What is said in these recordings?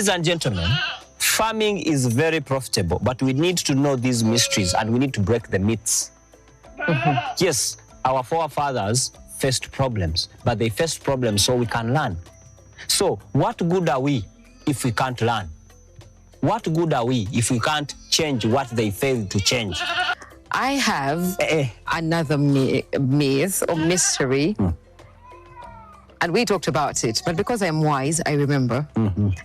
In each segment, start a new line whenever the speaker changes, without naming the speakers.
Ladies and gentlemen, farming is very profitable, but we need to know these mysteries and we need to break the myths. Yes, our forefathers faced problems, but they faced problems so we can learn. So what good are we if we can't learn? What good are we if we can't change what they failed to change?
I have another myth or mystery. And we talked about it, but because I'm wise, I remember.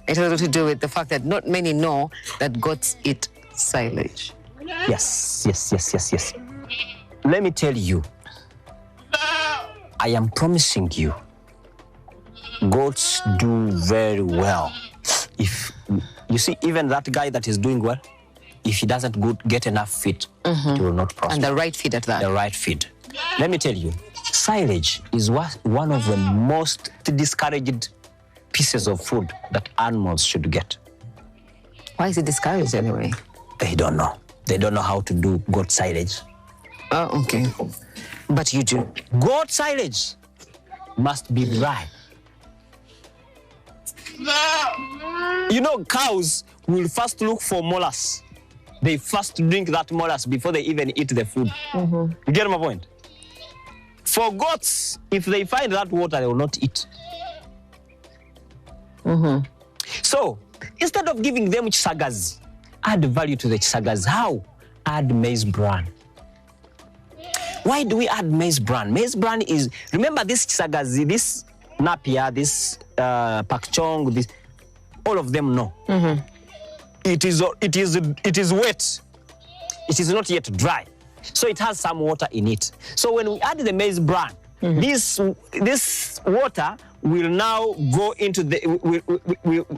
It has to do with the fact that not many know that goats eat silage.
Yes. Let me tell you, I am promising you, goats do very well. If you see, even that guy that is doing well, if he doesn't get enough feed, he will not prosper.
And the right feed at that.
The right feed. Let me tell you, silage is one of the most discouraged pieces of food that animals should get.
Why is it discouraged anyway?
They don't know. They don't know how to do goat silage.
Oh, okay. But you do.
Goat silage must be dry. You know, cows will first look for molasses. They first drink that molasses before they even eat the food. You get my point? For goats, if they find that water, they will not eat. So, instead of giving them chisagas, add value to the chisagas. How? Add maize bran. Why do we add maize bran? Maize bran is, remember this chisagas, this napier, this pak chong, this, all of them know. It is wet. It is not yet dry. So it has some water in it. So when we add the maize bran, this water will now go into the,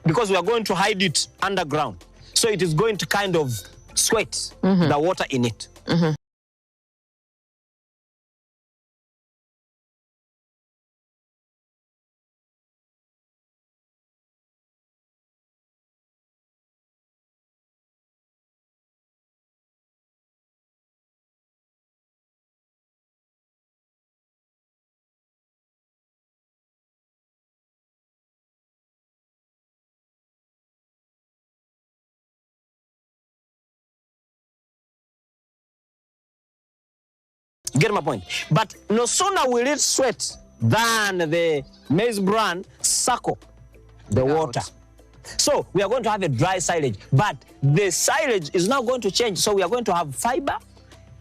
because we are going to hide it underground. So it is going to kind of sweat the water in it. Get my point? But no sooner will it sweat than the maize bran suckle the water. So we are going to have a dry silage, but the silage is now going to change. So we are going to have fiber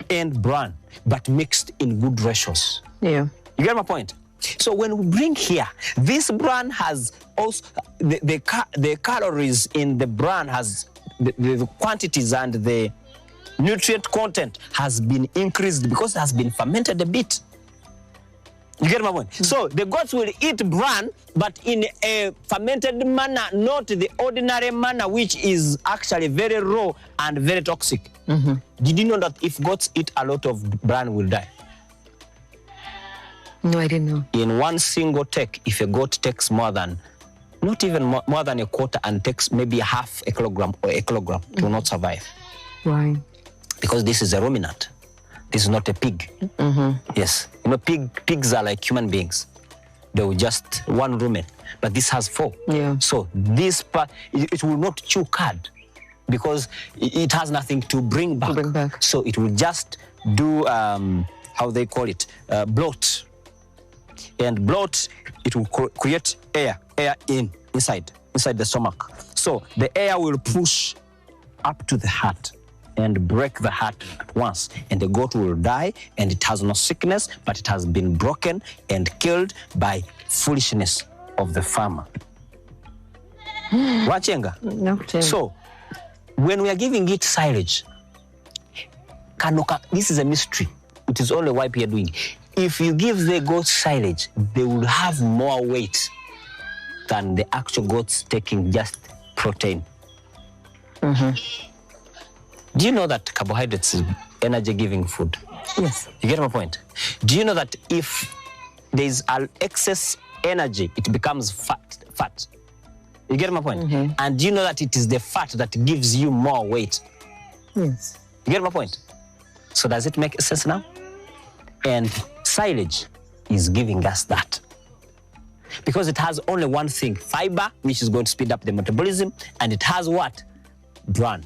and bran, but mixed in good ratios.
Yeah.
You get my point? So when we bring here, this bran has also, the calories in the bran has, the quantities and the nutrient content has been increased because it has been fermented a bit. You get my point? So the goats will eat bran, but in a fermented manner, not the ordinary manner, which is actually very raw and very toxic. Did you know that if goats eat a lot of bran, will die?
No, I didn't know.
In one single take, if a goat takes more than, not even more than a quarter and takes maybe half a kilogram or a kilogram, it will not survive.
Why?
Because this is a ruminant. This is not a pig. Yes. You know, pigs are like human beings. They will just one rumen, but this has 4.
Yeah.
So this part, it will not chew cud because it has nothing to bring back. So it will just do, how they call it, bloat. And bloat, it will create air inside the stomach. So the air will push up to the heart and break the heart at once, and the goat will die, and it has no sickness, but it has been broken and killed by foolishness of the farmer. Wachenga?
No.
So, when we are giving it silage, this is a mystery. It is only why we are doing. If you give the goats silage, they will have more weight than the actual goats taking just protein. Do you know that carbohydrates is energy-giving food?
Yes.
You get my point? Do you know that if there is an excess energy, it becomes fat? You get my point? And do you know that it is the fat that gives you more weight?
Yes.
You get my point? So does it make sense now? And silage is giving us that. Because it has only one thing, fiber, which is going to speed up the metabolism, and it has what? Bran.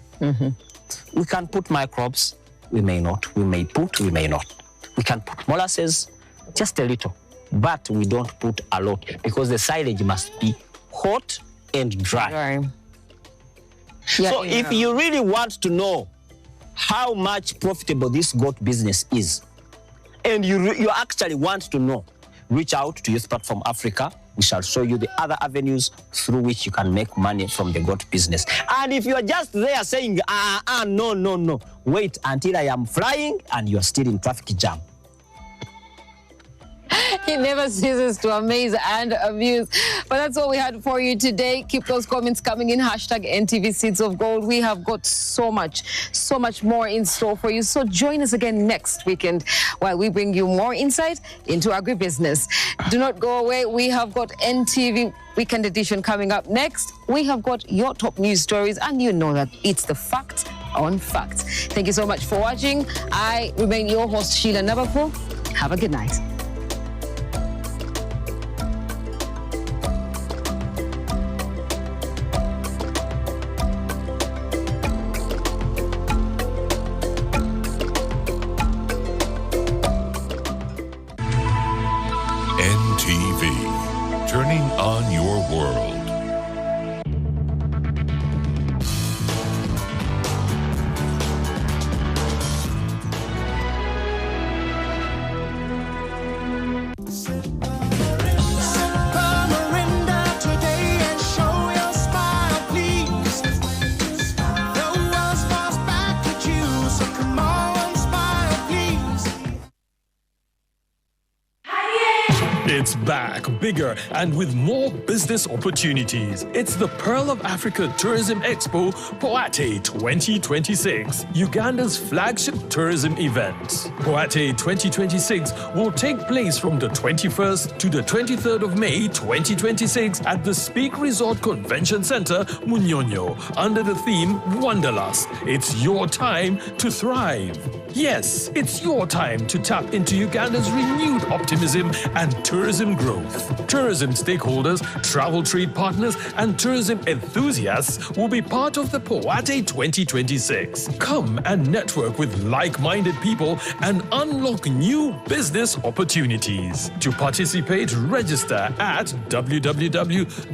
We can put microbes, we may not. We may put, we may not. We can put molasses, just a little, but we don't put a lot because the silage must be hot and dry. So if you really want to know how much profitable this goat business is, and you actually want to know, reach out to Youth Platform Africa. We shall show you the other avenues through which you can make money from the goat business. And if you are just there saying, no, wait until I am flying and you are still in traffic jam.
He never ceases to amaze and amuse. But that's all we had for you today. Keep those comments coming in. #NTV Seeds of Gold. We have got so much more in store for you. So join us again next weekend while we bring you more insight into agribusiness. Do not go away. We have got NTV Weekend Edition coming up next. We have got your top news stories, and you know that it's the fact on fact. Thank you so much for watching. I remain your host, Sheila Nabapo. Have a good night.
Ntv, turning on your world.
It's back, bigger, and with more business opportunities. It's the Pearl of Africa Tourism Expo, Poate 2026, Uganda's flagship tourism event. Poate 2026 will take place from the 21st to the 23rd of May 2026 at the Speak Resort Convention Center, Munyonyo, under the theme Wanderlust. It's your time to thrive. Yes, it's your time to tap into Uganda's renewed optimism and tourism growth. Tourism stakeholders, travel trade partners, and tourism enthusiasts will be part of the Poate 2026. Come and network with like-minded people and unlock new business opportunities. To participate, register at www.poate.co.ug.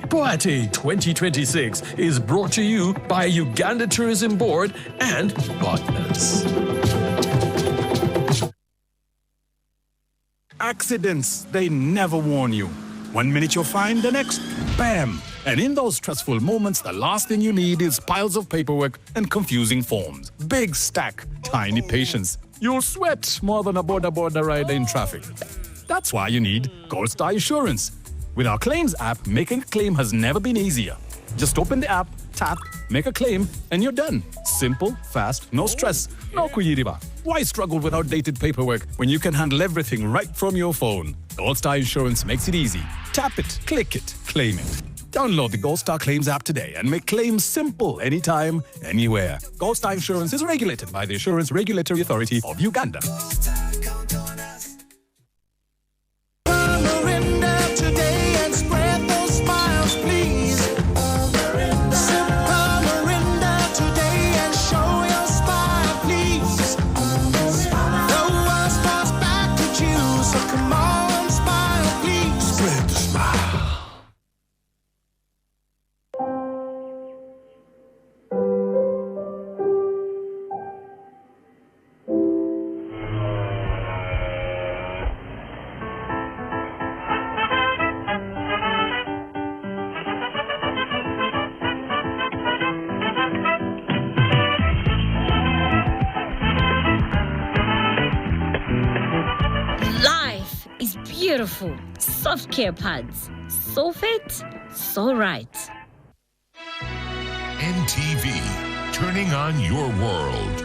Poate 2026 is brought to you by Uganda Tourism Board and partners.
Accidents, they never warn you. 1 minute you're fine, the next, bam! And in those stressful moments, the last thing you need is piles of paperwork and confusing forms. Big stack, tiny patience. You'll sweat more than a border rider in traffic. That's why you need Gold Star Insurance. With our claims app, making a claim has never been easier. Just open the app, tap, make a claim, and you're done. Simple, fast, no stress, no kuyiriba. Why struggle with outdated paperwork when you can handle everything right from your phone? Gold Star Insurance makes it easy. Tap it, click it, claim it. Download the Gold Star Claims app today and make claims simple anytime, anywhere. Gold Star Insurance is regulated by the Insurance Regulatory Authority of Uganda.
Beautiful, soft care pads. So fit, so right.
Ntv, turning on your world.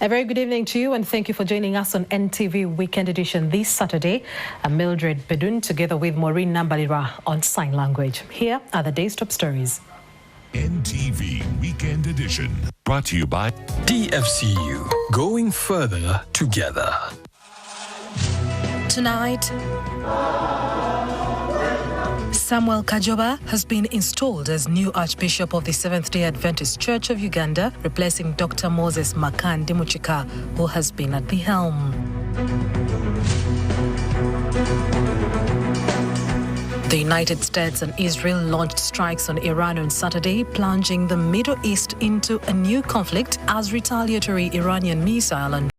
A very good evening to you and thank you for joining us on NTV Weekend Edition this Saturday. I'm Mildred Bedun together with Maureen Nambalira on Sign Language. Here are the day's top stories.
NTV Weekend Edition, brought to you by
DFCU, going further together.
Tonight, Samuel Kajoba has been installed as new Archbishop of the Seventh-day Adventist Church of Uganda, replacing Dr. Moses Makan Dimuchika, who has been at the helm. The United States and Israel launched strikes on Iran on Saturday, plunging the Middle East into a new conflict as retaliatory Iranian missile and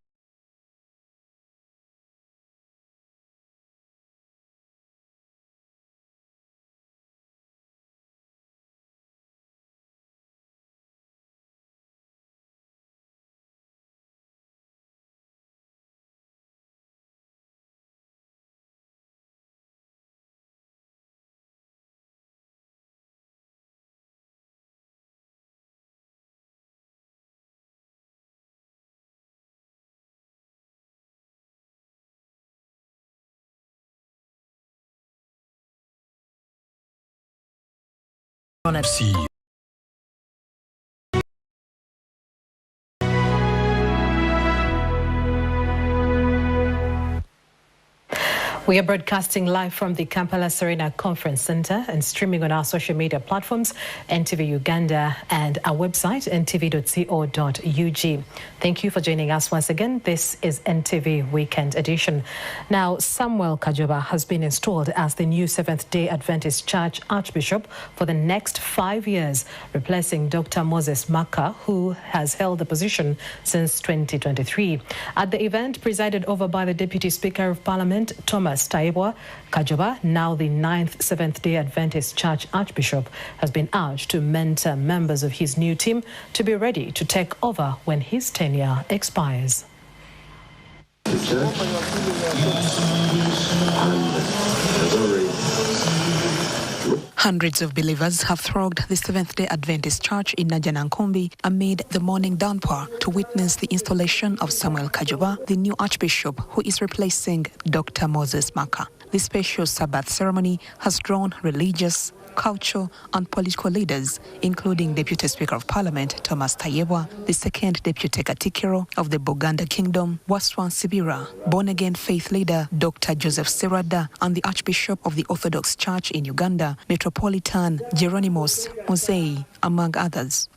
on at sea.
We are broadcasting live from the Kampala Serena Conference Centre and streaming on our social media platforms, NTV Uganda, and our website, ntv.co.ug. Thank you for joining us once again. This is NTV Weekend Edition. Now, Samuel Kajoba has been installed as the new Seventh-day Adventist Church Archbishop for the next 5 years, replacing Dr. Moses Maka, who has held the position since 2023. At the event, presided over by the Deputy Speaker of Parliament, Thomas Tayebwa, Kajoba, now the 9th Seventh-day Adventist Church Archbishop, has been urged to mentor members of his new team to be ready to take over when his tenure expires.
Hundreds of believers have thronged the Seventh-day Adventist Church in Najanankombi amid the morning downpour to witness the installation of Samuel Kajoba, the new Archbishop who is replacing Dr. Moses Maka. The special Sabbath ceremony has drawn religious, cultural and political leaders, including Deputy Speaker of Parliament Thomas Tayebwa, the second Deputy Katikiro of the Buganda Kingdom, Waswan Sibira, born-again faith leader Dr. Joseph Serada, and the Archbishop of the Orthodox Church in Uganda, Metropolitan Geronimos Mosei, among others.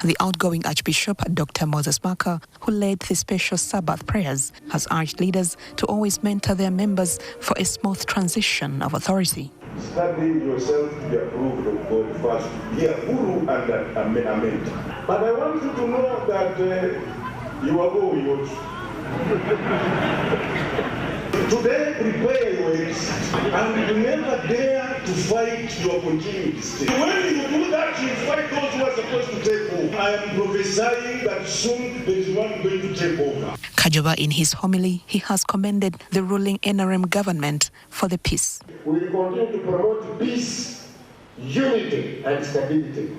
The outgoing Archbishop, Dr. Moses Maka, who led the special Sabbath prayers, has urged leaders to always mentor their members for a smooth transition of authority.
Study yourself to be approved of God first. Hear Guru and Amen. But I want you to know that you are going. Today, prepare your exit and never dare to fight your continuity state. When you do that, you fight those who are supposed to take over. I am prophesying that soon there is one going to take over.
Kajoba, in his homily, he has commended the ruling NRM government for the peace.
We will continue to promote peace, unity, and stability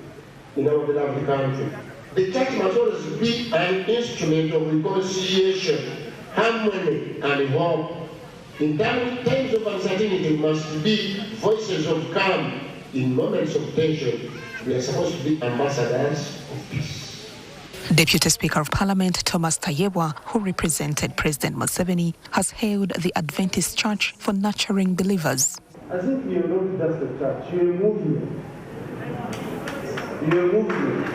in our beloved country. The church must always be an instrument of reconciliation, harmony, and hope. In times of uncertainty, must be voices of calm. In moments of tension, we are supposed to be ambassadors of peace.
Deputy Speaker of Parliament Thomas Tayebwa, who represented President Museveni, has hailed the Adventist Church for nurturing believers.
As if you are not just a church, you are a movement. You are a movement.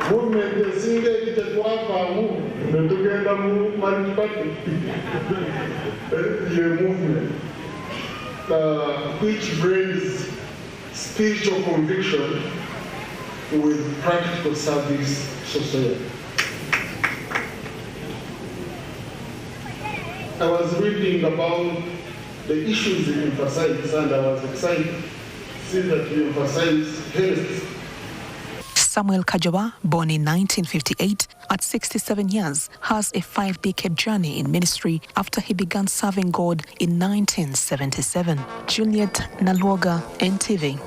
Movement is single to move. Together move multi-party. You are a movement which brings spiritual conviction with practical service society. I was reading about the issues you emphasize, and I was excited to see that you emphasize health.
Samuel Kajoba, born in 1958, at 67 years, has a 5-decade journey in ministry after he began serving God in 1977. Juliet Nalwoga, NTV.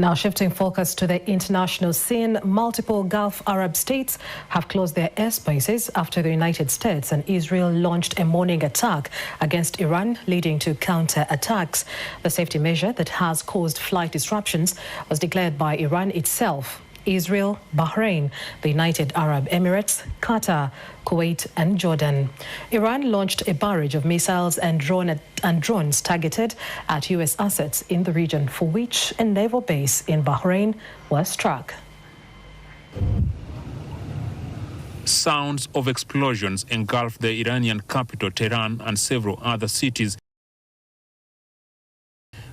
Now shifting focus to the international scene, multiple Gulf Arab states have closed their airspaces after the United States and Israel launched a morning attack against Iran, leading to counter-attacks. The safety measure that has caused flight disruptions was declared by Iran itself. Israel, Bahrain, the United Arab Emirates, Qatar, Kuwait and Jordan. Iran launched a barrage of missiles and drones targeted at U.S. assets in the region, for which a naval base in Bahrain was struck.
Sounds of explosions engulfed the Iranian capital Tehran and several other cities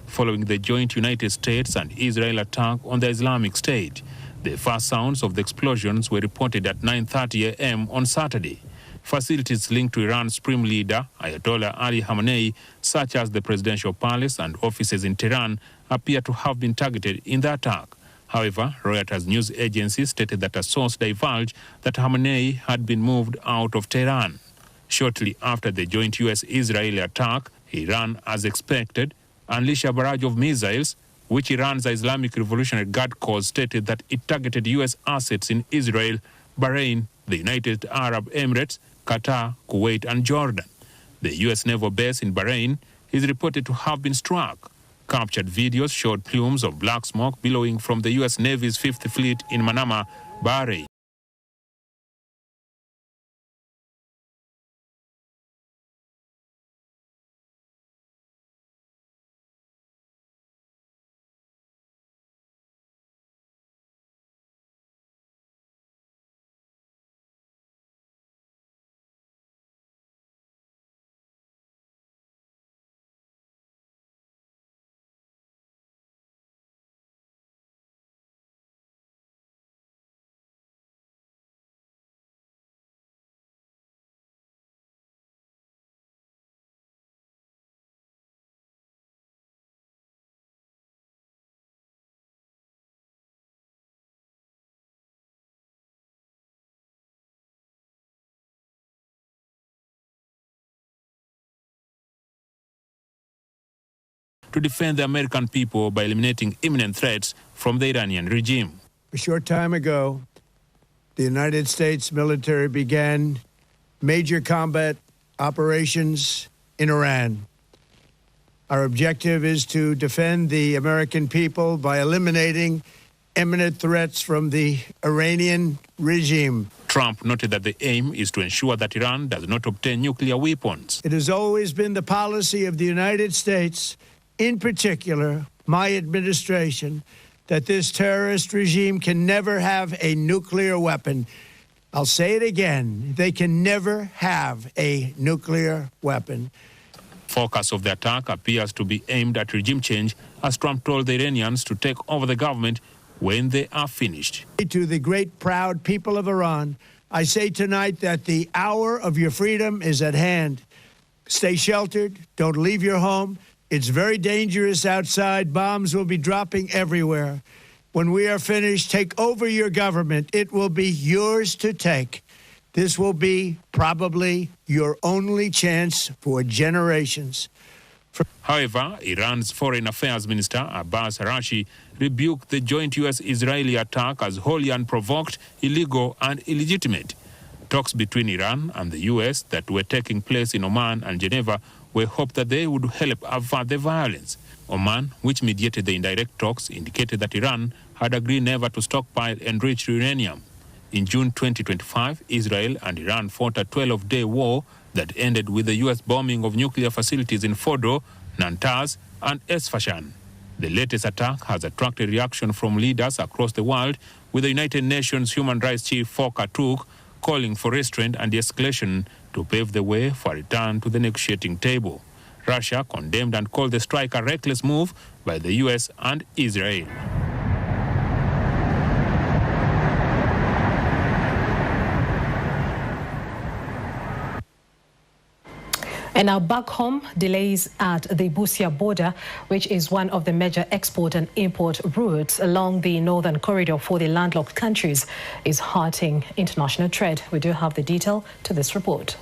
following the joint United States and Israel attack on the Islamic State. The first sounds of the explosions were reported at 9:30 a.m. on Saturday. Facilities linked to Iran's supreme leader, Ayatollah Ali Khamenei, such as the presidential palace and offices in Tehran, appear to have been targeted in the attack. However, Reuters news agency stated that a source divulged that Khamenei had been moved out of Tehran. Shortly after the joint U.S.-Israeli attack, Iran, as expected, unleashed a barrage of missiles, which Iran's Islamic Revolutionary Guard Corps stated that it targeted U.S. assets in Israel, Bahrain, the United Arab Emirates, Qatar, Kuwait and Jordan. The U.S. naval base in Bahrain is reported to have been struck. Captured videos showed plumes of black smoke billowing from the U.S. Navy's Fifth Fleet in Manama, Bahrain. To defend the American people by eliminating imminent threats from the Iranian regime.
A short time ago, the United States military began major combat operations in Iran. Our objective is to defend the American people by eliminating imminent threats from the Iranian regime.
Trump noted that the aim is to ensure that Iran does not obtain nuclear weapons.
It has always been the policy of the United States, in particular, my administration, that this terrorist regime can never have a nuclear weapon. I'll say it again, they can never have a nuclear weapon.
Focus of the attack appears to be aimed at regime change, as Trump told the Iranians to take over the government when they are finished.
To the great, proud people of Iran, I say tonight that the hour of your freedom is at hand. Stay sheltered, don't leave your home. It's very dangerous outside. Bombs will be dropping everywhere. When we are finished, take over your government. It will be yours to take. This will be probably your only chance for generations.
However, Iran's Foreign Affairs Minister Abbas Araghchi rebuked the joint U.S.-Israeli attack as wholly unprovoked, illegal and illegitimate. Talks between Iran and the U.S. that were taking place in Oman and Geneva were hoped that they would help avert the violence. Oman, which mediated the indirect talks, indicated that Iran had agreed never to stockpile enriched uranium. In June 2025, Israel and Iran fought a 12-day war that ended with the U.S. bombing of nuclear facilities in Fordo, Natanz, and Esfahan. The latest attack has attracted reaction from leaders across the world, with the United Nations Human Rights Chief Volker Turk calling for restraint and de-escalation to pave the way for a return to the negotiating table. Russia condemned and called the strike a reckless move by the U.S. and Israel.
And now back home, delays at the Busia border, which is one of the major export and import routes along the northern corridor for the landlocked countries, is hurting international trade. We do have the detail to this report.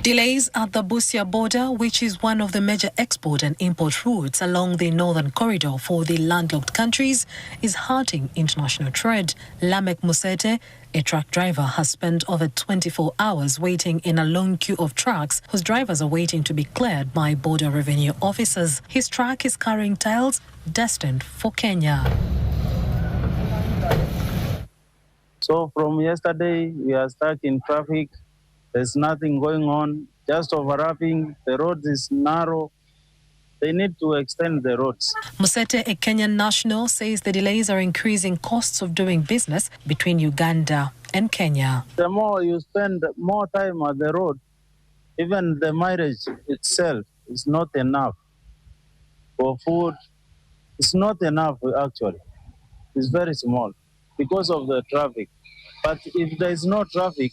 Delays at the Busia border, which is one of the major export and import routes along the northern corridor for the landlocked countries, is hurting international trade. Lamek Musete, a truck driver, has spent over 24 hours waiting in a long queue of trucks whose drivers are waiting to be cleared by border revenue officers. His truck is carrying tiles destined for Kenya.
So from yesterday, we are stuck in traffic. There's nothing going on, just overlapping. The road is narrow. They need to extend the roads.
Musete, a Kenyan national, says the delays are increasing costs of doing business between Uganda and Kenya.
The more you spend more time at the road, even the mileage itself is not enough. For food, it's not enough actually. It's very small because of the traffic. But if there is no traffic,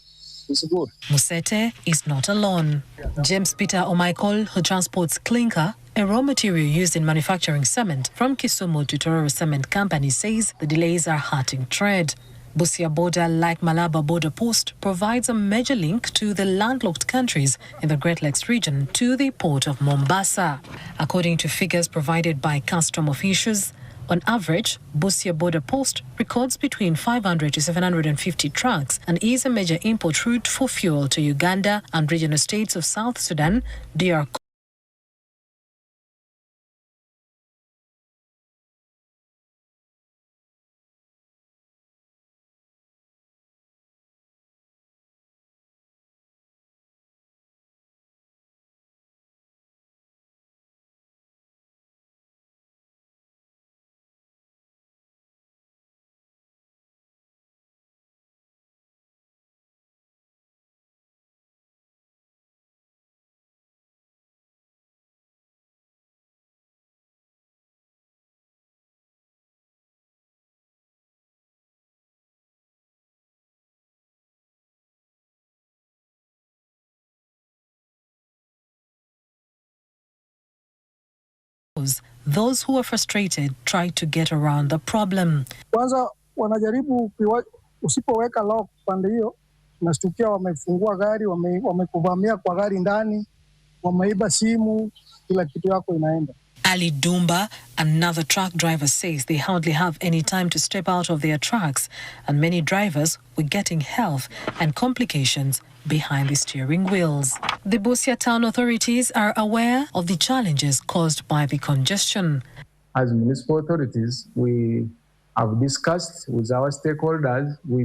it's good.
Musete is not alone. James Peter O'Michael, who transports clinker, a raw material used in manufacturing cement, from Kisumu to Tororo Cement Company, says the delays are hurting trade. Busia border, like Malaba border post, provides a major link to the landlocked countries in the Great Lakes region to the port of Mombasa. According to figures provided by custom officials, on average, Busia border post records between 500 to 750 trucks and is a major import route for fuel to Uganda and regional states of South Sudan, DR Those who are frustrated try to get around the problem.
Kwanza wanajaribu usipoweka lock pande hiyo, unashtukia wamefungua gari, wamekuvamia kwa gari ndani, wameiba simu, kila kitu yako inaenda.
Ali Dumba, another truck driver, says they hardly have any time to step out of their trucks, and many drivers were getting health and complications behind the steering wheels. The Busia town authorities are aware of the challenges caused by the congestion.
As municipal authorities, we have discussed with our stakeholders, we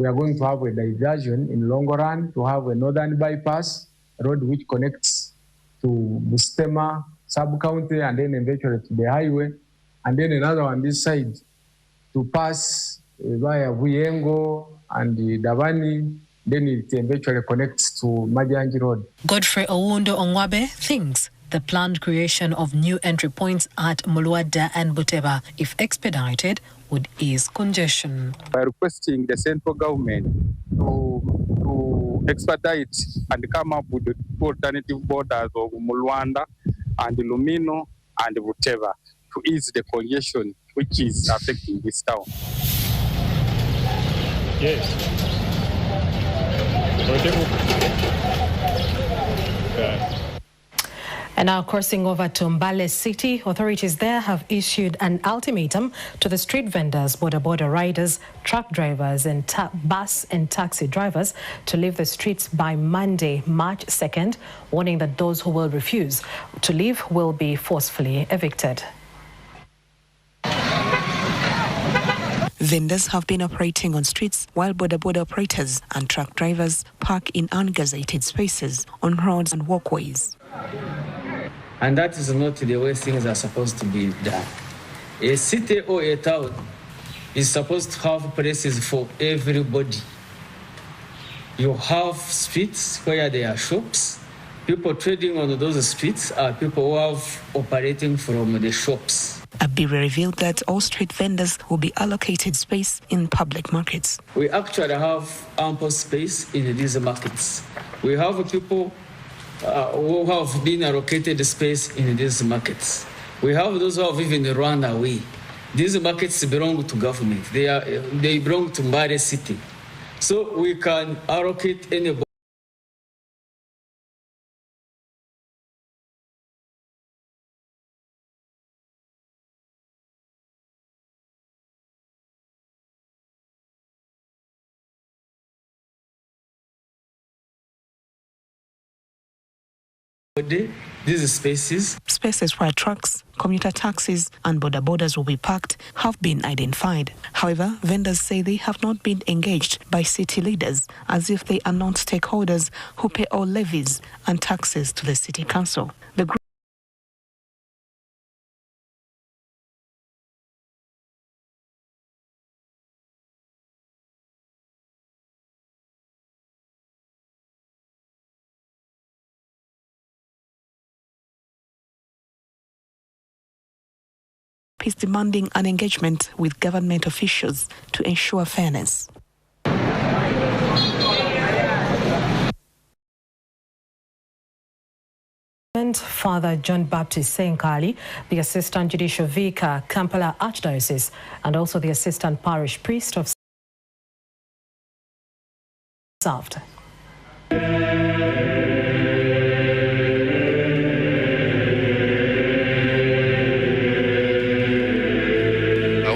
are going to have a diversion in long run to have a northern bypass road which connects to Bustema sub-county and then eventually to the highway, and then another on this side to pass via Vuyengo and Davani, then it eventually connects to Majanji Road. Godfrey
Owundo Ongwabe thinks the planned creation of new entry points at Mulwada and Buteba, if expedited, would ease congestion.
By requesting the central government to expedite and come up with the alternative borders of Mulwanda and Lumino and Buteba to ease the congestion which is affecting this town.
Yes.
And now crossing over to Mbale City, authorities there have issued an ultimatum to the street vendors, border riders, truck drivers and bus and taxi drivers to leave the streets by Monday, March 2nd, warning that those who will refuse to leave will be forcefully evicted.
Vendors have been operating on streets while border operators and truck drivers park in ungazetted spaces on roads and walkways.
And that is not the way things are supposed to be done. A city or a town is supposed to have places for everybody. You have streets where there are shops. People trading on those streets are people who have operating from the shops.
Abiri revealed that all street vendors will be allocated space in public markets.
We actually have ample space in these markets. We have people who have been allocated space in these markets. We have those who have even run away. These markets belong to government. They belong to Mbale City. So we can allocate anybody. These
spaces where trucks, commuter taxis and border borders will be parked have been identified. However, vendors say they have not been engaged by city leaders, as if they are not stakeholders who pay all levies and taxes to the city council. The group is demanding an engagement with government officials to ensure fairness.
Father John Baptist Senkali, the Assistant Judicial Vicar, Kampala Archdiocese, and also the Assistant Parish Priest of served.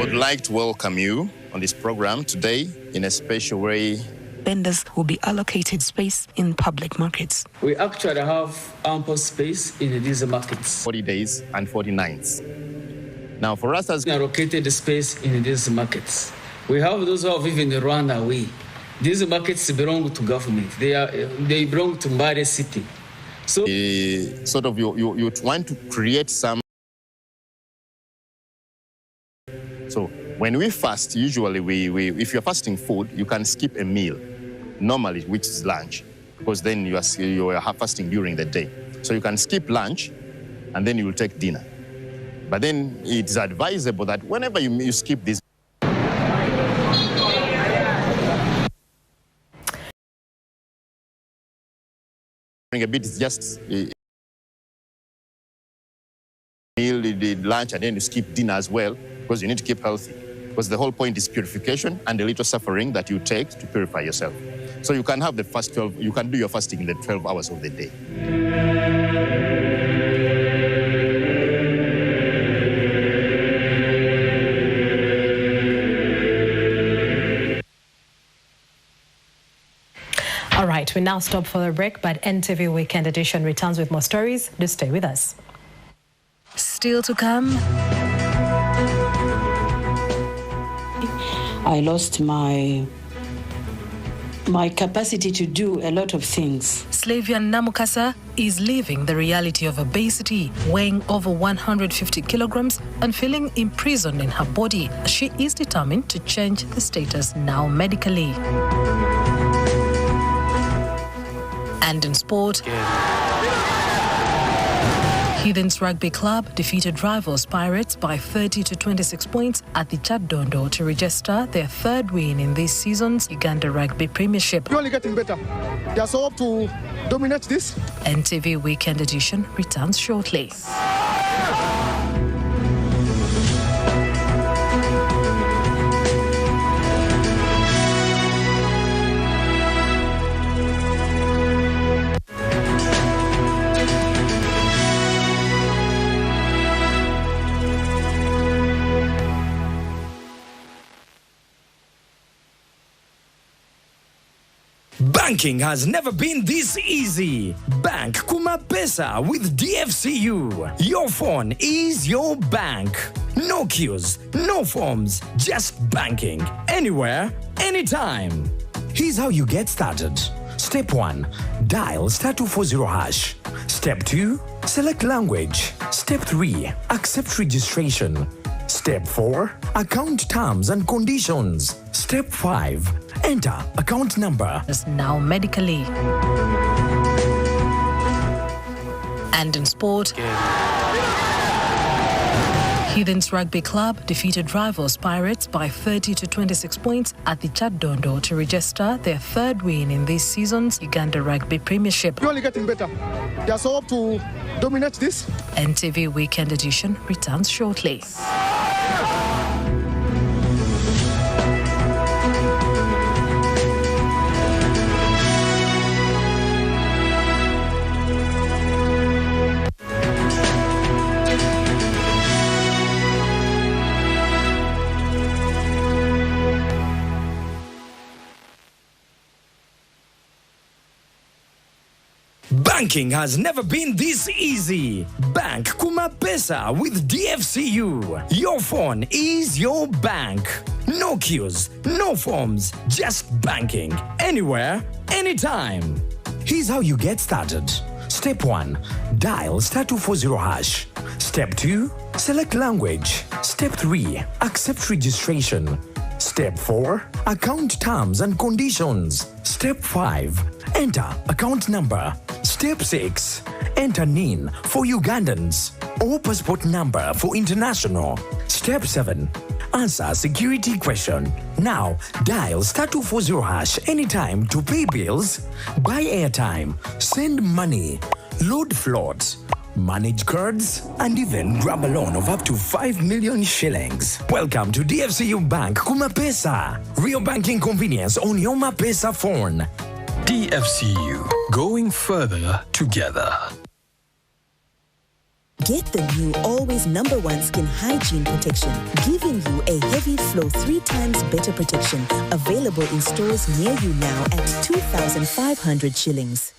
I'd like to welcome you on this program today in a special way.
Vendors will be allocated space in public markets.
We actually have ample space in these markets.
40 days and 40 nights. Now for us as
allocated space in these markets. We have those who have even run away. These markets belong to government. They belong to Mbale City. So
sort of you want to create some. So when we fast, usually if you're fasting food, you can skip a meal, normally, which is lunch, because then you are fasting during the day. So you can skip lunch, and then you will take dinner. But then it's advisable that whenever you skip this, a bit is just meal, lunch, and then you skip dinner as well, because you need to keep healthy. Because the whole point is purification and a little suffering that you take to purify yourself. So you can have the first 12, you can do your fasting in the 12 hours of the day.
All right, we now stop for a break, but NTV Weekend Edition returns with more stories. Do stay with us.
Still to come.
I lost my capacity to do a lot of things.
Slavian Namukasa is living the reality of obesity, weighing over 150 kilograms and feeling imprisoned in her body. She is determined to change the status now medically. And in sport, Heathens Rugby Club defeated rivals Pirates by 30 to 26 points at the Chaddondo to register their third win in this season's Uganda Rugby Premiership.
You're only getting better. They are so up to dominate this.
NTV Weekend Edition returns shortly.
Banking has never been this easy. Bank Kumapesa with DFCU. Your phone is your bank. No queues, no forms, just banking. Anywhere, anytime. Here's how you get started. Step 1, dial *240#. Step 2, select language. Step 3, accept registration. Step 4, account terms and conditions. Step 5, enter account number.
Is now medically. And in sport, Heathens Rugby Club defeated rivals Pirates by 30 to 26 points at the Chaddondo to register their third win in this season's Uganda Rugby Premiership.
You're only getting better. They are so up to dominate this.
NTV Weekend Edition returns shortly.
Banking has never been this easy. Bank Kumapesa with DFCU. Your phone is your bank. No queues, no forms, just banking. Anywhere, anytime. Here's how you get started. Step 1, dial *240#. Step 2, select language. Step 3, accept registration. Step 4, account terms and conditions. Step 5, enter account number. Step 6, enter NIN for Ugandans or passport number for international. Step 7, answer security question. Now, dial *240# anytime to pay bills, buy airtime, send money, load floats, manage cards, and even grab a loan of up to 5 million shillings. Welcome to DFCU Bank Kumapesa. Real banking convenience on your Mapesa phone.
DFCU, going further together.
Get the new Always #1 Skin Hygiene Protection, giving you a heavy flow 3 times better protection. Available in stores near you now at 2,500 shillings.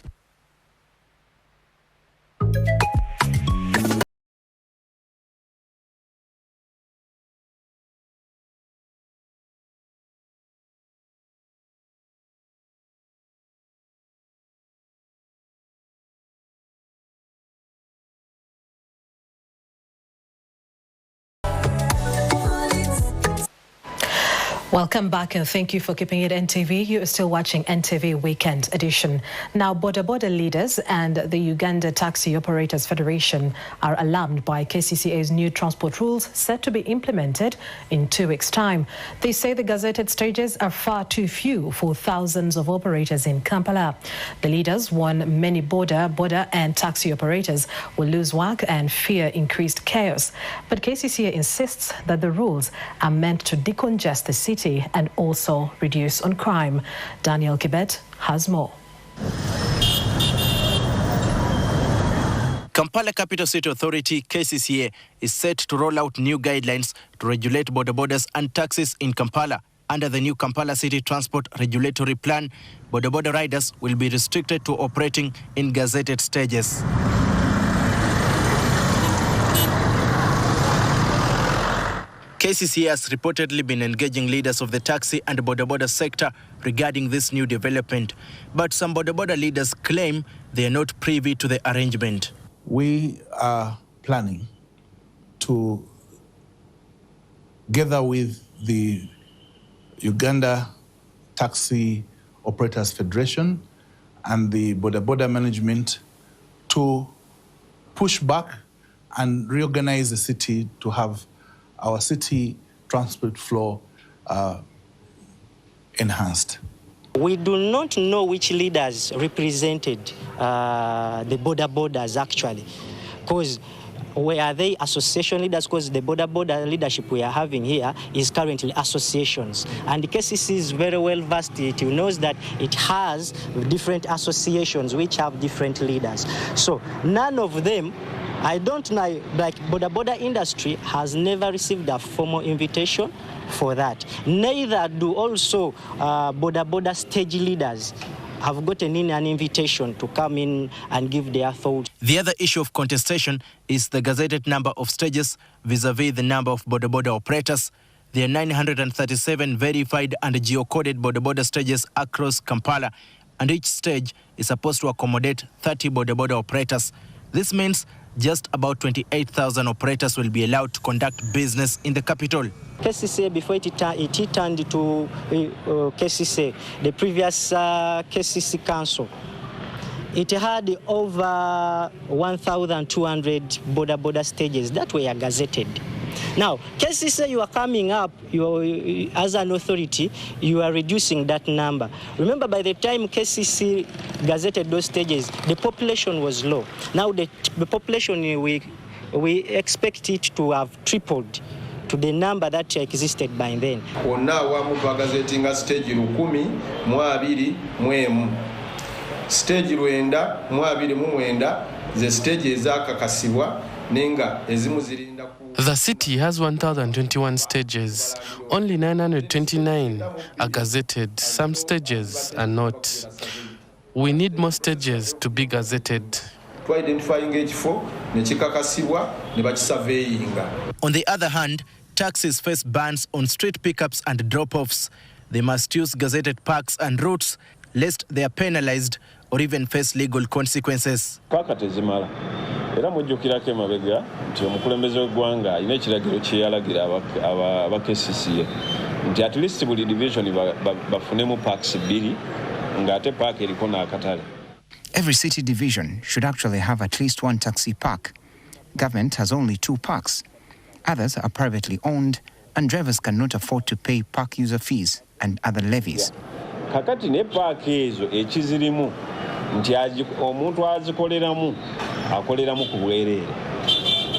Welcome back and thank you for keeping it NTV. You are still watching NTV Weekend Edition. Now, border leaders and the Uganda Taxi Operators Federation are alarmed by KCCA's new transport rules set to be implemented in 2 weeks' time. They say the gazetted stages are far too few for thousands of operators in Kampala. The leaders warn many border and taxi operators will lose work and fear increased chaos. But KCCA insists that the rules are meant to decongest the city and also reduce on crime. Daniel Kibet has more.
Kampala Capital City Authority, KCCA, is set to roll out new guidelines to regulate bodabodas and taxis in Kampala. Under the new Kampala City Transport Regulatory Plan, bodaboda riders will be restricted to operating in gazetted stages. KCCA has reportedly been engaging leaders of the taxi and bodaboda sector regarding this new development. But some bodaboda leaders claim they are not privy to the arrangement.
We are planning to, together with the Uganda Taxi Operators Federation and the bodaboda management, to push back and reorganize the city to have our city transport flow enhanced.
We do not know which leaders represented the bodabodas actually, because were they association leaders? Because the bodaboda leadership we are having here is currently associations. And the KCC is very well versed. It knows that it has different associations which have different leaders. So none of them, I don't know, like bodaboda industry has never received a formal invitation for that. Neither do also bodaboda stage leaders have gotten in an invitation to come in and give their thoughts.
The other issue of contestation is the gazetted number of stages vis-a-vis the number of bodaboda operators. There are 937 verified and geocoded bodaboda stages across Kampala, and each stage is supposed to accommodate 30 bodaboda operators. This means just about 28,000 operators will be allowed to conduct business in the capital.
KCC, before it turned to KCC, the previous KCC council, it had over 1,200 bodaboda stages that were gazetted. Now, KCC, you are coming up, as an authority, you are reducing that number. Remember, by the time KCC gazetted those stages, the population was low. Now, the population, we expect it to have tripled to the number that existed by then.
Stage 10, stage 9, the stage ezakakasibwa nenga ezimu zirinda.
The city has 1,021 stages. Only 929 are gazetted. Some stages are not. We need more stages to be gazetted.
On
the other hand, taxis face bans on street pickups and drop-offs. They must use gazetted parks and routes, lest they are penalized or even face legal consequences.
Era mujjukirako emabega nti omukulembeze w'eggwanga alina ekiragiro kye yalagira aba KCCA nti at least buli division bafunemu parks bbiri ng'ate park eriko n'akatale.
Every city division should actually have at least one taxi park. Government has only 2 parks. Others are privately owned, and drivers cannot afford to pay park user fees and other levies.
Kakati ne park ezo ekizirimu nti omuntu azikoleramu akoleramu ku bwereere.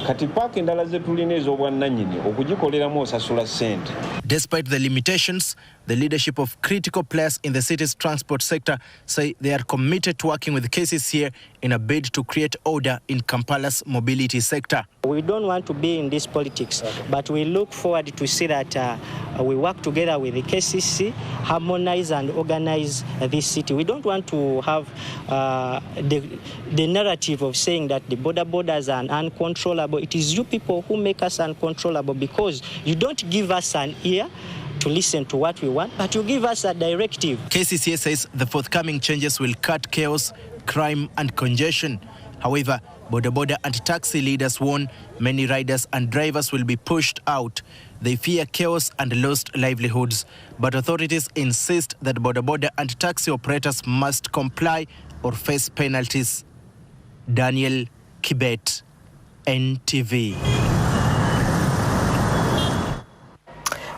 Kati park endala ze tulina ez'obwannannyini okugikoleramu osasula ssente.
Despite the limitations, the leadership of critical players in the city's transport sector say they are committed to working with KCCA in a bid to create order in Kampala's mobility sector.
We don't want to be in this politics, but we look forward to see that we work together with the KCC, harmonize and organize this city. We don't want to have the narrative of saying that the borders are uncontrollable. It is you people who make us uncontrollable because you don't give us an ear to listen to what we want, but you give us a directive.
KCCA says the forthcoming changes will cut chaos, crime and congestion. However, boda and taxi leaders warn many riders and drivers will be pushed out. They fear chaos and lost livelihoods. But authorities insist that boda and taxi operators must comply or face penalties. Daniel Kibet, NTV.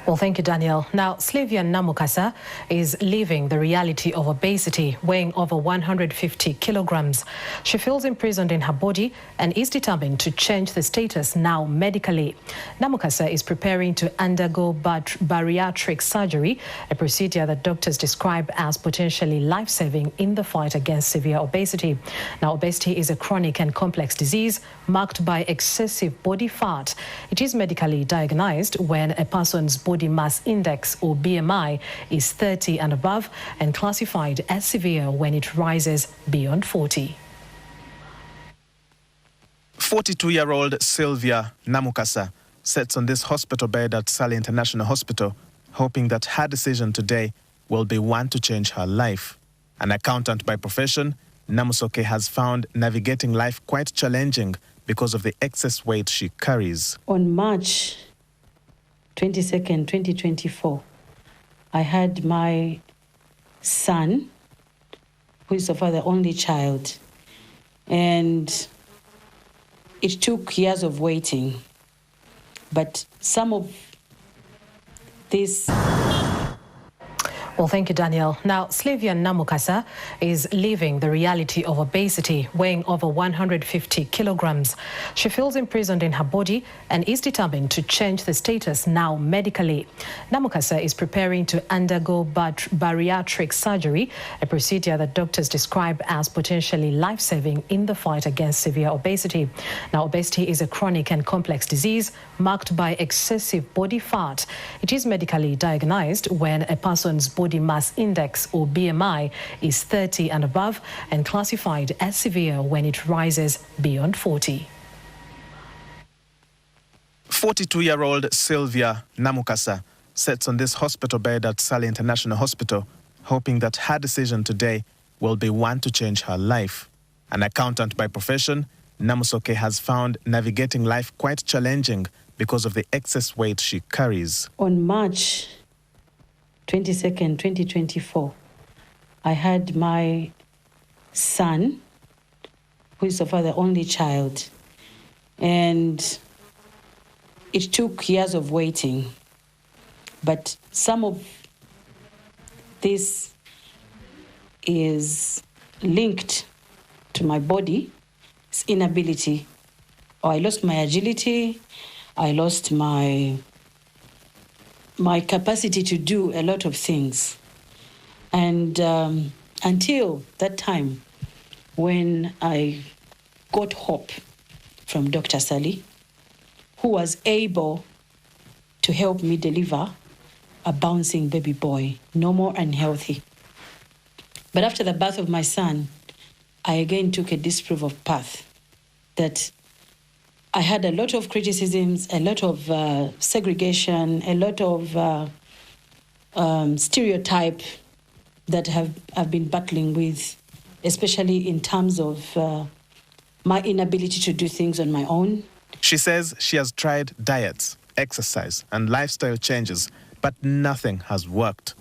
Well, thank you, Daniel. Now, Sylvia Namukasa is living the reality of obesity, weighing over 150 kilograms. She feels imprisoned in her body and is determined to change the status now medically. Namukasa is preparing to undergo bariatric surgery, a procedure that doctors describe as potentially life-saving in the fight against severe obesity. Now, obesity is a chronic and complex disease marked by excessive body fat. It is medically diagnosed when a person's body mass index or BMI is 30 and above and classified as severe when it rises beyond 40.
42-year-old Sylvia Namukasa sits on this hospital bed at Sally International Hospital, hoping that her decision today will be one to change her life. An accountant by profession, Namusoke has found navigating life quite challenging because of the excess weight she carries.
On March 22nd, 2024, I had my son, who is so far the only child, and it took years of waiting, but some of this...
Well, thank you, Daniel. Now, Sylvia Namukasa is living the reality of obesity, weighing over 150 kilograms. She feels imprisoned in her body and is determined to change the status now medically. Namukasa is preparing to undergo bariatric surgery, a procedure that doctors describe as potentially life-saving in the fight against severe obesity. Now, obesity is a chronic and complex disease marked by excessive body fat. It is medically diagnosed when a person's body mass index or BMI is 30 and above and classified as severe when it rises beyond 40.
42-year-old Sylvia Namukasa sits on this hospital bed at Sally International Hospital, hoping that her decision today will be one to change her life. An accountant by profession, Namusoke has found navigating life quite challenging because of the excess weight she carries.
On March 22nd, 2024, I had my son, who is so far the only child, and it took years of waiting, but some of this is linked to my body's inability. I lost my agility, I lost my capacity to do a lot of things. And until that time when I got hope from Dr. Sally, who was able to help me deliver a bouncing baby boy, normal and healthy. But after the birth of my son, I again took a disproof of path that I had a lot of criticisms, a lot of segregation, a lot of stereotype that I've been battling with, especially in terms of my inability to do things on my own.
She says she has tried diets, exercise, and lifestyle changes, but nothing has worked.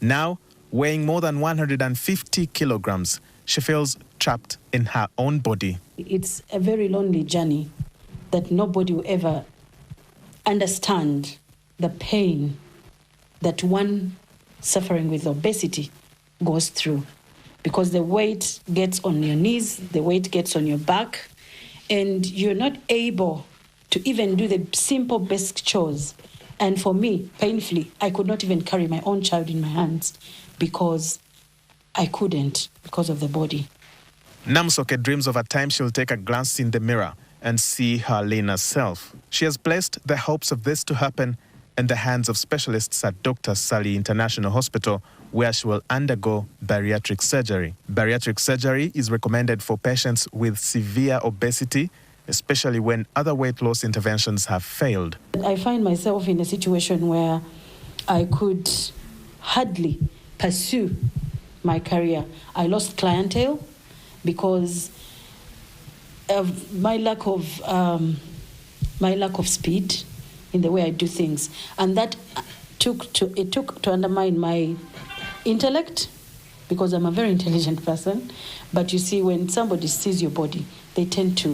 Now, weighing more than 150 kilograms, she feels trapped in her own body.
It's a very lonely journey that nobody will ever understand the pain that one suffering with obesity goes through, because the weight gets on your knees, the weight gets on your back, and you're not able to even do the simple basic chores. And for me, painfully, I could not even carry my own child in my hands because I couldn't, because of the body.
Namsoke dreams of a time she'll take a glance in the mirror and see her leaner self. She has placed the hopes of this to happen in the hands of specialists at Dr. Sally International Hospital, where she will undergo bariatric surgery. Bariatric surgery is recommended for patients with severe obesity, especially when other weight loss interventions have failed.
I find myself in a situation where I could hardly pursue my career. I lost clientele because of my lack of speed in the way I do things, and that took to undermine my intellect, because I'm a very intelligent person. But you see, when somebody sees your body, they tend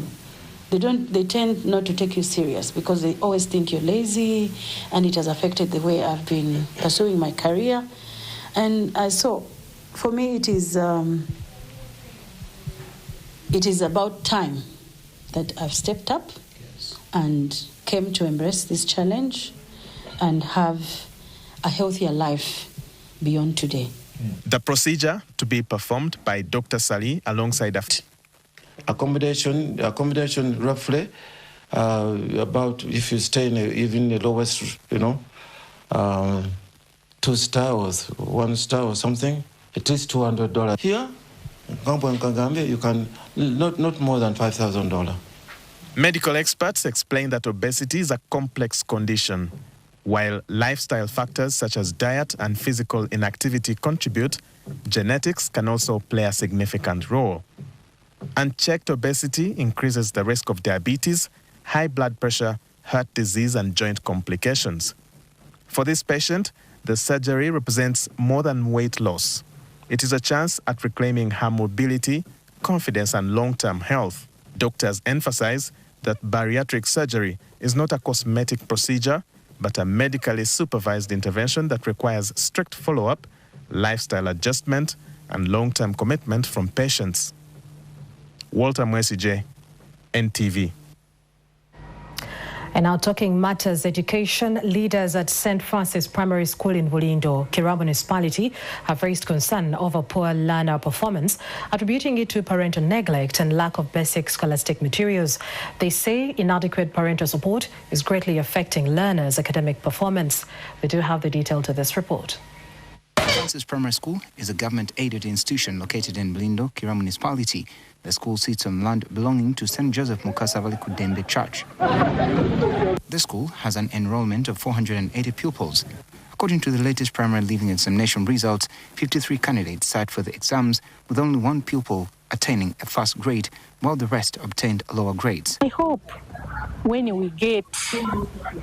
not to take you serious, because they always think you're lazy, and it has affected the way I've been pursuing my career. And so, for me, it is about time that I've stepped up and came to embrace this challenge and have a healthier life beyond today.
The procedure to be performed by Dr. Sally alongside
accommodation roughly about, if you stay in even the lowest, 2-star or 1-star or something, at least $200. Here, you can not more than $5,000.
Medical experts explain that obesity is a complex condition. While lifestyle factors such as diet and physical inactivity contribute, genetics can also play a significant role. Unchecked obesity increases the risk of diabetes, high blood pressure, heart disease, and joint complications. For this patient, the surgery represents more than weight loss. It is a chance at reclaiming her mobility, confidence, and long-term health. Doctors emphasize that bariatric surgery is not a cosmetic procedure, but a medically supervised intervention that requires strict follow-up, lifestyle adjustment, and long-term commitment from patients. Walter Mwesije, NTV.
And now talking matters education, leaders at St. Francis Primary School in Bulindo, Kira Municipality, have raised concern over poor learner performance, attributing it to parental neglect and lack of basic scholastic materials. They say inadequate parental support is greatly affecting learners' academic performance. We do have the detail to this report.
Francis Primary School is a government-aided institution located in Bulindo, Kira Municipality. The school sits on land belonging to St. Joseph Mukasavali Kudembe Church. The school has an enrollment of 480 pupils. According to the latest primary leaving examination results, 53 candidates sat for the exams, with only one pupil attaining a first grade, while the rest obtained lower grades.
I hope when we get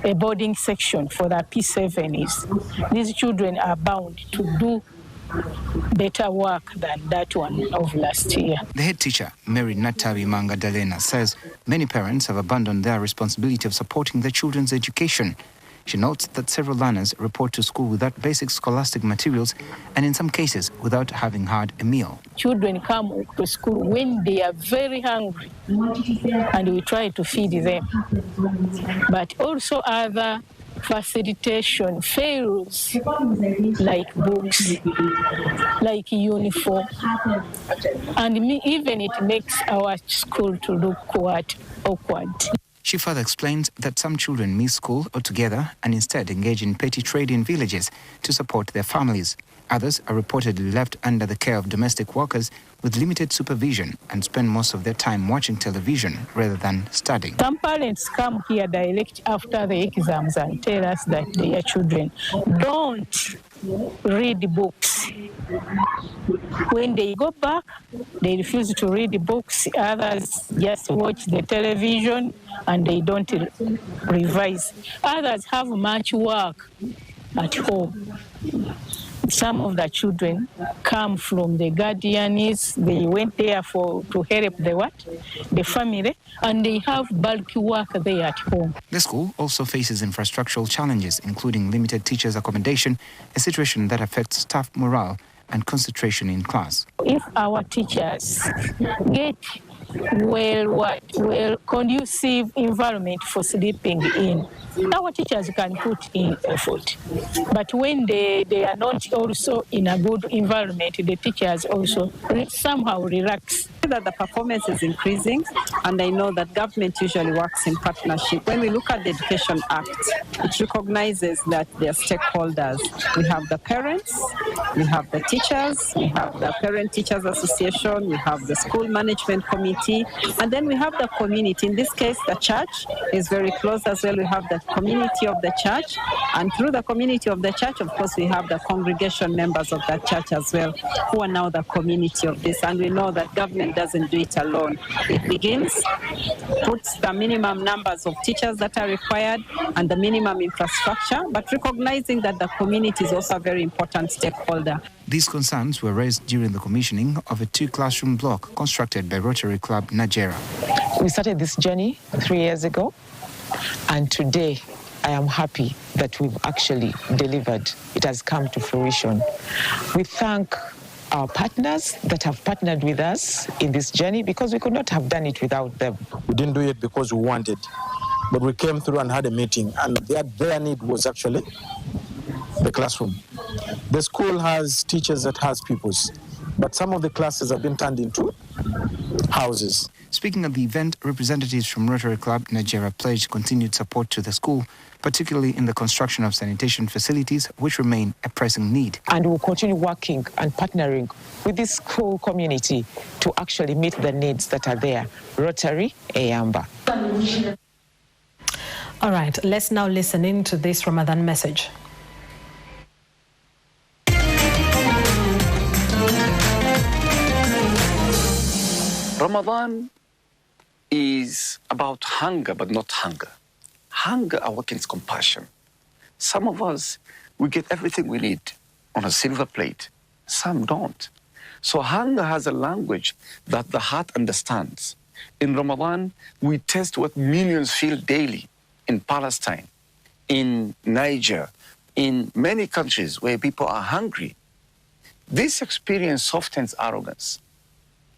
a boarding section for the P7 these children are bound to do better work than that one of last year.
The head teacher, Mary Natabi Mangadalena, says many parents have abandoned their responsibility of supporting their children's education. She notes that several learners report to school without basic scholastic materials and in some cases without having had a meal.
Children come to school when they are very hungry and we try to feed them. But also other facilitation fails, like books, like uniform, and even it makes our school to look quite awkward.
She further explains that some children miss school altogether and instead engage in petty trade in villages to support their families. Others are reportedly left under the care of domestic workers with limited supervision and spend most of their time watching television rather than studying.
Some parents come here direct after the exams and tell us that their children don't read books. When they go back, they refuse to read the books. Others just watch the television and they don't revise. Others have much work at home. Some of the children come from the guardians. They went there to help the family, and they have bulky work there at home.
The school also faces infrastructural challenges, including limited teachers' accommodation, a situation that affects staff morale and concentration in class.
If our teachers get well conducive environment for sleeping in, our teachers can put in effort. But when they are not also in a good environment, the teachers also somehow relax.
That the performance is increasing, and I know that government usually works in partnership. When we look at the Education Act, it recognizes that there are stakeholders. We have the parents, we have the teachers, we have the Parent Teachers Association, we have the School Management Committee, and then we have the community. In this case, the church is very close as well. We have the community of the church, and through the community of the church, of course, we have the congregation members of the church as well, who are now the community of this. And we know that government doesn't do it alone. It begins, puts the minimum numbers of teachers that are required and the minimum infrastructure, but recognizing that the community is also a very important stakeholder.
These concerns were raised during the commissioning of a 2-classroom block constructed by Rotary Club Nigeria.
We started this journey 3 years ago, and today I am happy that we've actually delivered. It has come to fruition. We thank our partners that have partnered with us in this journey, because we could not have done it without them.
We didn't do it because we wanted, but we came through and had a meeting, and their need was actually the classroom. The school has teachers that has pupils, but some of the classes have been turned into houses.
Speaking at the event, representatives from Rotary Club Nigeria pledged continued support to the school, particularly in the construction of sanitation facilities, which remain a pressing need.
And we'll continue working and partnering with this school community to actually meet the needs that are there. Rotary Eyamba.
All right, let's now listen in to this Ramadan message.
Ramadan is about hunger, but not hunger. Hunger awakens compassion. Some of us, we get everything we need on a silver plate. Some don't. So hunger has a language that the heart understands. In Ramadan, we test what millions feel daily in Palestine, in Niger, in many countries where people are hungry. This experience softens arrogance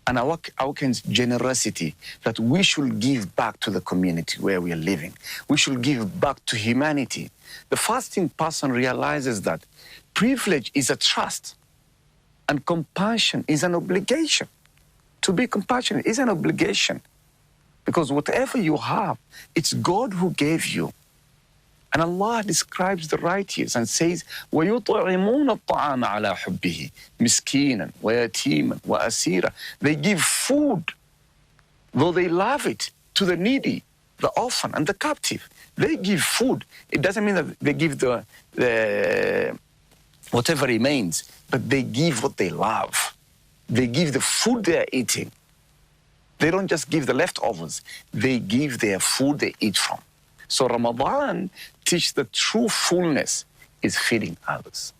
and awakens generosity, that we should give back to the community where we are living. We should give back to humanity. The fasting person realizes that privilege is a trust and compassion is an obligation. To be compassionate is an obligation, because whatever you have, it's God who gave you. And Allah describes the righteous and says, وَيُطْعِمُونَ الطَّعَامَ عَلَى حُبِّهِ مِسْكِينًا وَيَتِيمًا وَأَسِيرًا. They give food, though they love it, to the needy, the orphan, and the captive. They give food. It doesn't mean that they give the whatever remains, but they give what they love. They give the food they're eating. They don't just give the leftovers. They give their food they eat from. So Ramadan teaches the true fullness is feeding others.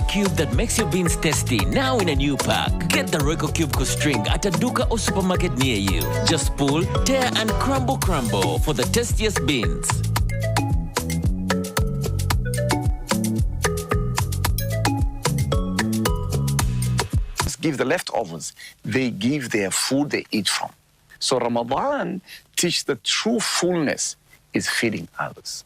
great cube that makes your beans tasty, now in a new pack. Get the Royco Cube Co-String at a Duka or supermarket near you. Just pull, tear, and crumble for the tastiest beans.
Give the leftovers. They give their food they eat from. So Ramadan teaches the true fullness is feeding others.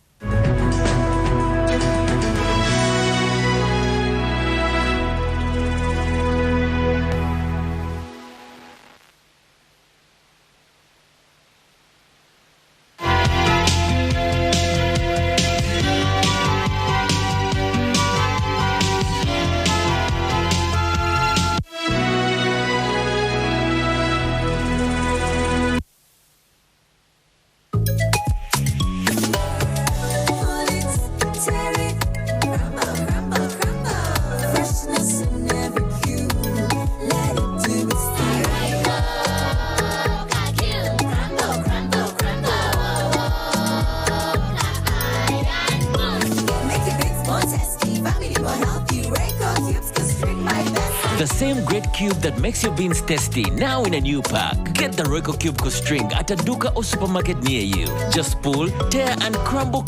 The same great cube that makes your beans tasty, now in a new pack. Get the Royco Cube Co-String at a Duka or supermarket near you. Just pull, tear, and crumble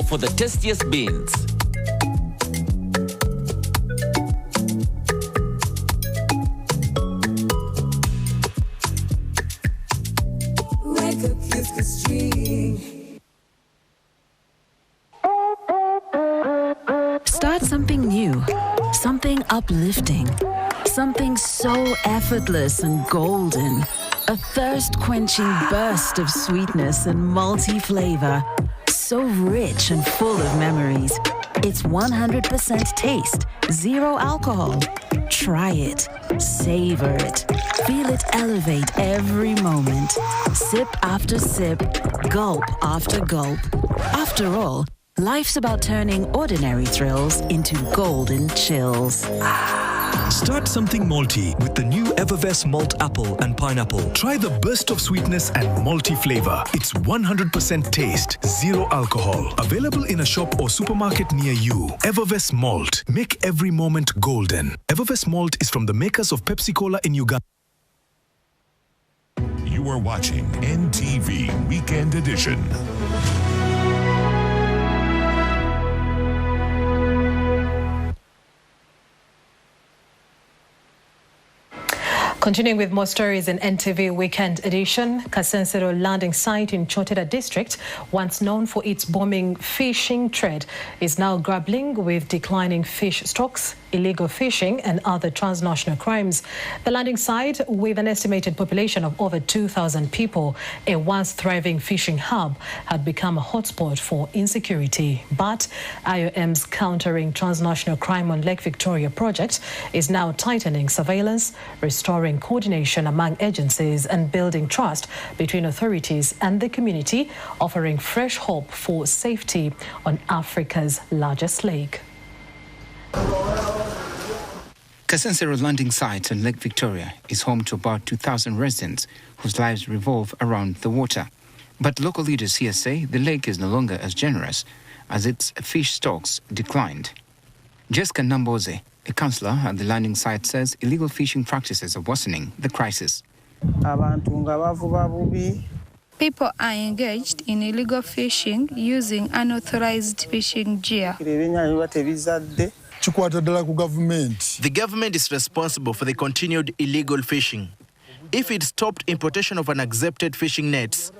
for the tastiest beans.
Start something new, something uplifting, something so effortless and golden. A thirst-quenching burst of sweetness and multi-flavor. So rich and full of memories. It's 100% taste, zero alcohol. Try it, savor it, feel it elevate every moment. Sip after sip, gulp after gulp. After all, life's about turning ordinary thrills into golden chills.
Start something malty with the new Evervest Malt Apple and Pineapple. Try the burst of sweetness and malty flavor. It's 100% taste, zero alcohol. Available in a shop or supermarket near you. Evervest Malt. Make every moment golden. Evervest Malt is from the makers of Pepsi Cola in Uganda.
You are watching NTV Weekend Edition.
Continuing with more stories in NTV Weekend Edition, Kasensero landing site in Chotera district, once known for its booming fishing trade, is now grappling with declining fish stocks, illegal fishing and other transnational crimes. The landing site, with an estimated population of over 2,000 people, a once thriving fishing hub, had become a hotspot for insecurity. But IOM's Countering Transnational Crime on Lake Victoria project is now tightening surveillance, restoring coordination among agencies and building trust between authorities and the community, offering fresh hope for safety on Africa's largest lake.
Kasensero landing site on Lake Victoria is home to about 2,000 residents whose lives revolve around the water. But local leaders here say the lake is no longer as generous as its fish stocks declined. Jessica Namboze, a councillor at the landing site, says illegal fishing practices are worsening the crisis.
People are engaged in illegal fishing using unauthorized fishing gear.
The government is responsible for the continued illegal fishing. If it stopped importation of unaccepted fishing nets,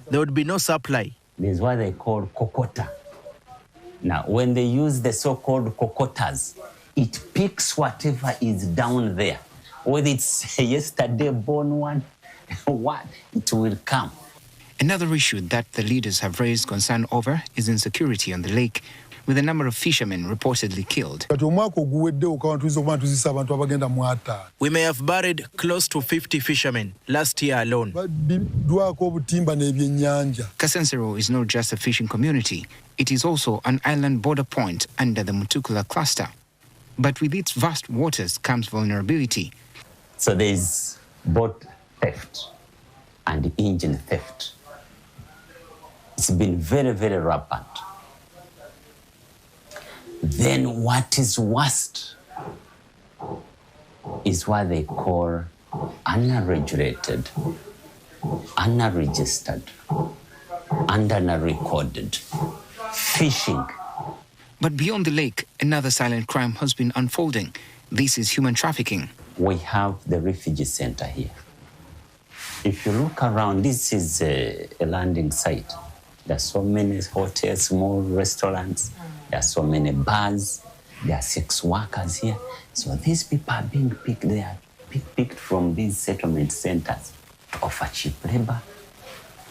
there would be no supply.
There's what they call kokota. Now, when they use the so-called kokotas, it picks whatever is down there. Whether it's a yesterday born one, what, it will come.
Another issue that the leaders have raised concern over is insecurity on the lake, with a number of fishermen reportedly killed.
We may have buried close to 50 fishermen last year alone.
Kasensero is not just a fishing community, it is also an island border point under the Mutukula cluster. But with its vast waters comes vulnerability.
So there's boat theft and engine theft. It's been very, very rampant. Then what is worst is what they call unregulated, unregistered, and unrecorded fishing.
But beyond the lake, another silent crime has been unfolding. This is human trafficking.
We have the refugee center here. If you look around, this is a landing site. There are so many hotels, small restaurants. There are so many bars. There are sex workers here. So these people are being picked. They are picked from these settlement centers to offer cheap labor,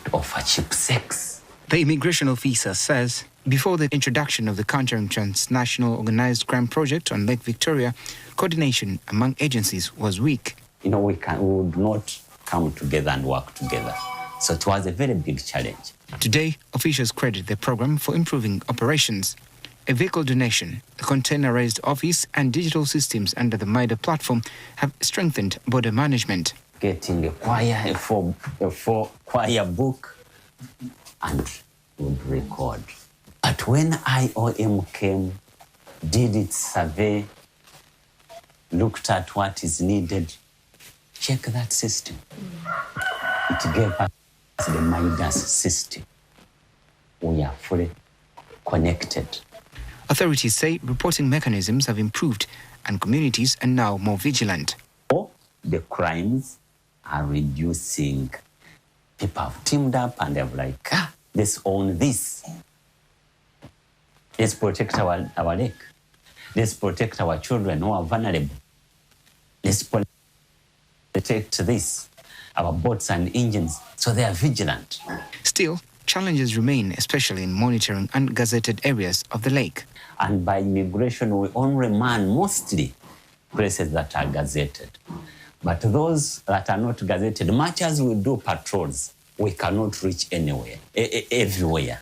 to offer cheap sex.
The immigration officer says before the introduction of the Countering Transnational Organized Crime Project on Lake Victoria, coordination among agencies was weak.
We would not come together and work together. So it was a very big challenge.
Today, officials credit the program for improving operations. A vehicle donation, a containerized office, and digital systems under the MIDA platform have strengthened border management.
Getting a four-choir book and would record. But when IOM came, did its survey, looked at what is needed, check that system. It gave us the MIDAS system. We are fully connected.
Authorities say reporting mechanisms have improved and communities are now more vigilant.
The crimes are reducing. People have teamed up and they're like, let's own this. Let's protect our lake. Let's protect our children who are vulnerable. Let's protect this, our boats and engines. So they are vigilant.
Still, challenges remain, especially in monitoring ungazetted areas of the lake.
And by immigration, we only man mostly places that are gazetted. But those that are not gazetted, much as we do patrols, we cannot reach anywhere, everywhere.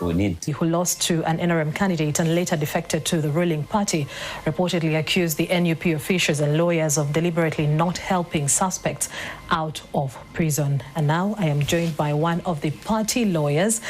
We need
who lost to an NRM candidate and later defected to the ruling party, reportedly accused the NUP officials and lawyers of deliberately not helping suspects out of prison. And now I am joined by one of the party lawyers,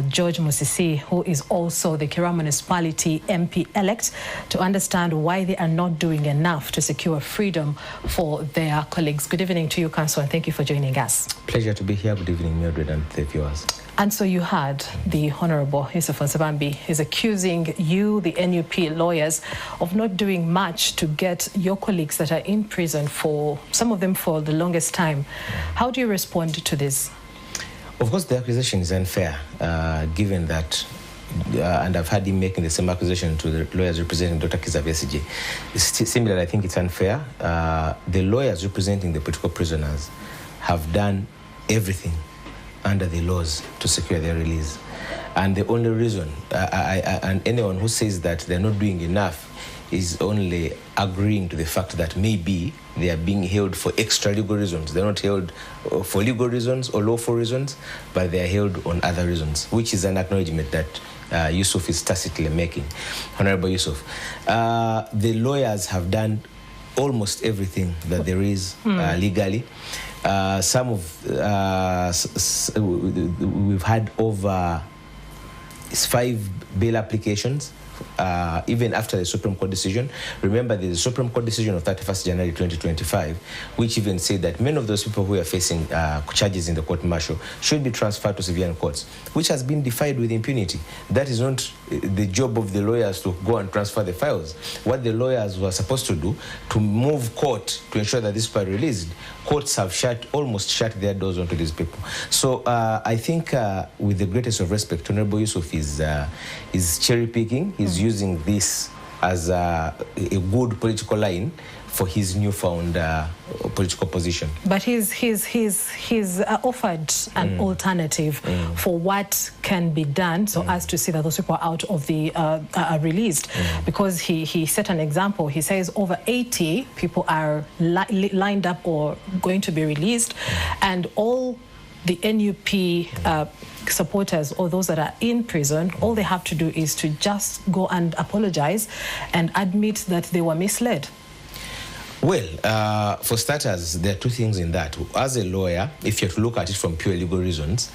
George Musisi, who is also the Kira Municipality MP-elect, to understand why they are not doing enough to secure freedom for their colleagues. Good evening to you, Council, and thank you for joining us.
Pleasure to be here. Good evening, Mildred and the viewers.
And so you had the Honorable Yusuf Nsabambi is accusing you, the NUP lawyers, of not doing much to get your colleagues that are in prison for, some of them for the longest time. How do you respond to this?
Of course, the accusation is unfair, given that, and I've had him making the same accusation to the lawyers representing Dr. Kizza Besigye. Similarly, I think it's unfair. The lawyers representing the political prisoners have done everything under the laws to secure their release. And the only reason, and anyone who says that they're not doing enough is only agreeing to the fact that maybe they are being held for extra legal reasons. They're not held for legal reasons or lawful reasons, but they are held on other reasons, which is an acknowledgement that Yusuf is tacitly making. Honorable Yusuf, the lawyers have done almost everything that there is legally. We've had over 5 bail applications, even after the Supreme Court decision. Remember, there's a Supreme Court decision of 31st January 2025, which even said that many of those people who are facing charges in the court-martial should be transferred to civilian courts, which has been defied with impunity. That is not the job of the lawyers to go and transfer the files. What the lawyers were supposed to do, to move court to ensure that these people are released, courts have almost shut their doors onto these people. So I think with the greatest of respect, Honorable Yusuf is cherry-picking. He's using this as a good political line for his newfound political position. But
he's offered an alternative for what can be done so as to see that those people are out of the are released. Because he set an example. He says over 80 people are lined up or going to be released, and all the NUP supporters or those that are in prison, all they have to do is to just go and apologize and admit that they were misled.
Well, for starters, there are two things in that. As a lawyer, if you have to look at it from pure legal reasons,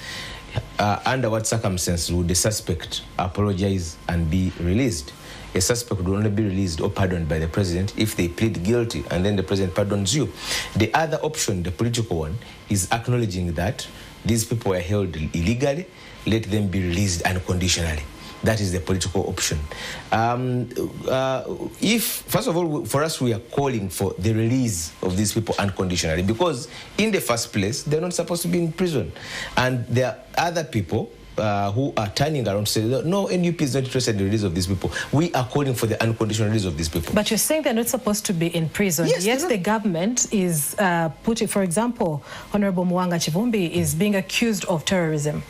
under what circumstances would the suspect apologize and be released? a suspect would only be released or pardoned by the president if they plead guilty and then the president pardons you. The other option, the political one, is acknowledging that these people were held illegally, let them be released unconditionally. That is the political option. If, first of all, for us, we are calling for the release of these people unconditionally, because in the first place, they're not supposed to be in prison. And there are other people who are turning around to say, no, NUP is not interested in the release of these people. We are calling for the unconditional release of these people.
But you're saying they're not supposed to be in prison.
Yes,
yet the government is putting, for example, Honorable Mwanga Chivumbi is being accused of terrorism.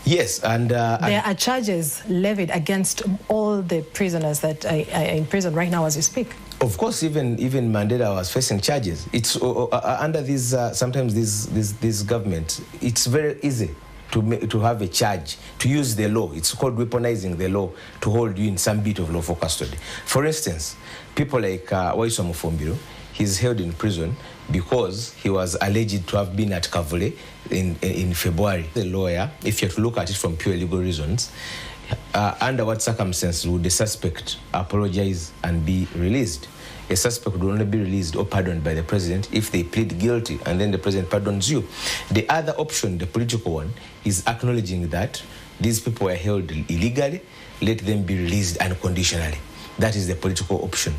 Yes, and
there are charges levied against all the prisoners that are in prison right now as we speak.
Of course, even Mandela was facing charges. It's under these sometimes this government, it's very easy to have a charge, to use the law. It's called weaponizing the law to hold you in some bit of lawful custody. For instance, people like Waiso Mufumbiro, he's held in prison because he was alleged to have been at Kavule in February. The lawyer, if you have to look at it from pure legal reasons, under what circumstances would the suspect apologize and be released? A suspect would only be released or pardoned by the president if they plead guilty and then the president pardons you. The other option, the political one, is acknowledging that these people were held illegally, let them be released unconditionally. That is the political option.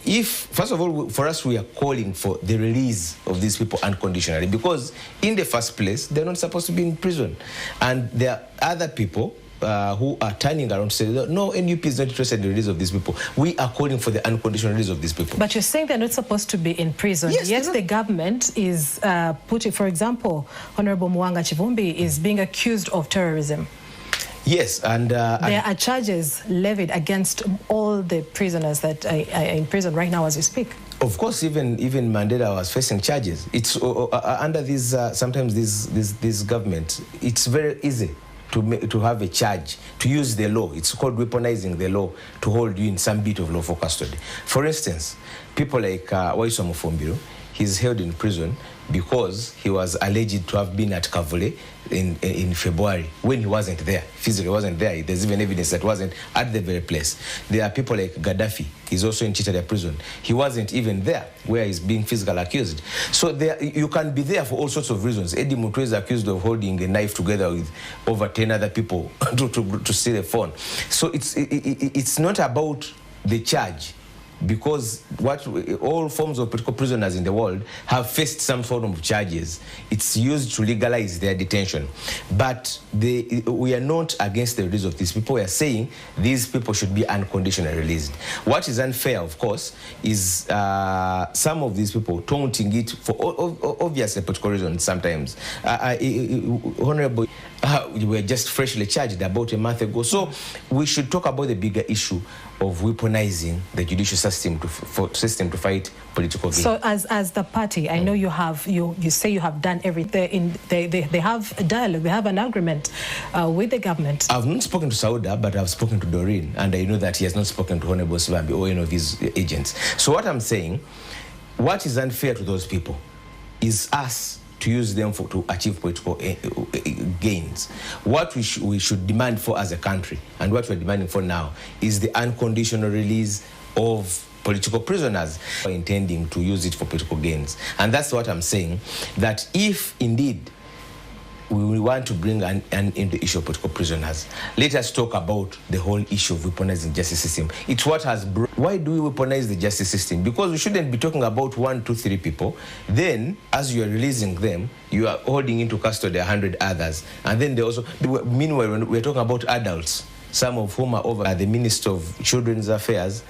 If, first of all, for us, we are calling for the release of these people unconditionally, because in the first place, they're not supposed to be in prison. And there are other people who are turning around to say, no, NUP is not interested in the release of these people. We are calling for the unconditional release of these people.
But you're saying they're not supposed to be in prison.
Yes,
yet the government is putting, for example, Honorable Mwanga Chivumbi is being accused of terrorism.
Yes, and
there are charges levied against all the prisoners that are in prison right now as we speak.
Of course, even Mandela was facing charges. It's under these sometimes this government, it's very easy to have a charge, to use the law. It's called weaponizing the law to hold you in some bit of lawful custody. For instance, people like Waiso Mufumbiro, he's held in prison because he was alleged to have been at Kavule in February when he wasn't there. Physically wasn't there. There's even evidence that wasn't at the very place. There are people like Gaddafi. He's also in Chitaria prison. He wasn't even there where he's being physically accused. So there, you can be there for all sorts of reasons. Eddie Mutwe is accused of holding a knife together with over 10 other people to steal a phone. So it's not about the charge, because all forms of political prisoners in the world have faced some sort of charges. It's used to legalize their detention. But we are not against the release of these people. We are saying these people should be unconditionally released. What is unfair, of course, is some of these people taunting it for obviously political reasons sometimes. Honorable, we were just freshly charged about a month ago. So we should talk about the bigger issue of weaponizing the judicial system to fight political gain.
So as the party, I know you say you have done everything. They have a dialogue, they have an agreement with the government.
I've not spoken to Sauda, but I've spoken to Doreen, and I know that he has not spoken to Honorable Sibambi or any of his agents. So what I'm saying, what is unfair to those people is us to use them to achieve political gains. What we should demand for as a country, and what we're demanding for now, is the unconditional release of political prisoners intending to use it for political gains. And that's what I'm saying, that if indeed we want to bring an end to the issue of political prisoners, let us talk about the whole issue of weaponizing the justice system. It's what has brought. Why do we weaponize the justice system? Because we shouldn't be talking about 1, 2, 3 people. Then, as you are releasing them, you are holding into custody 100 others. And then they also, meanwhile, we're talking about adults, some of whom are over. The Minister of Children's Affairs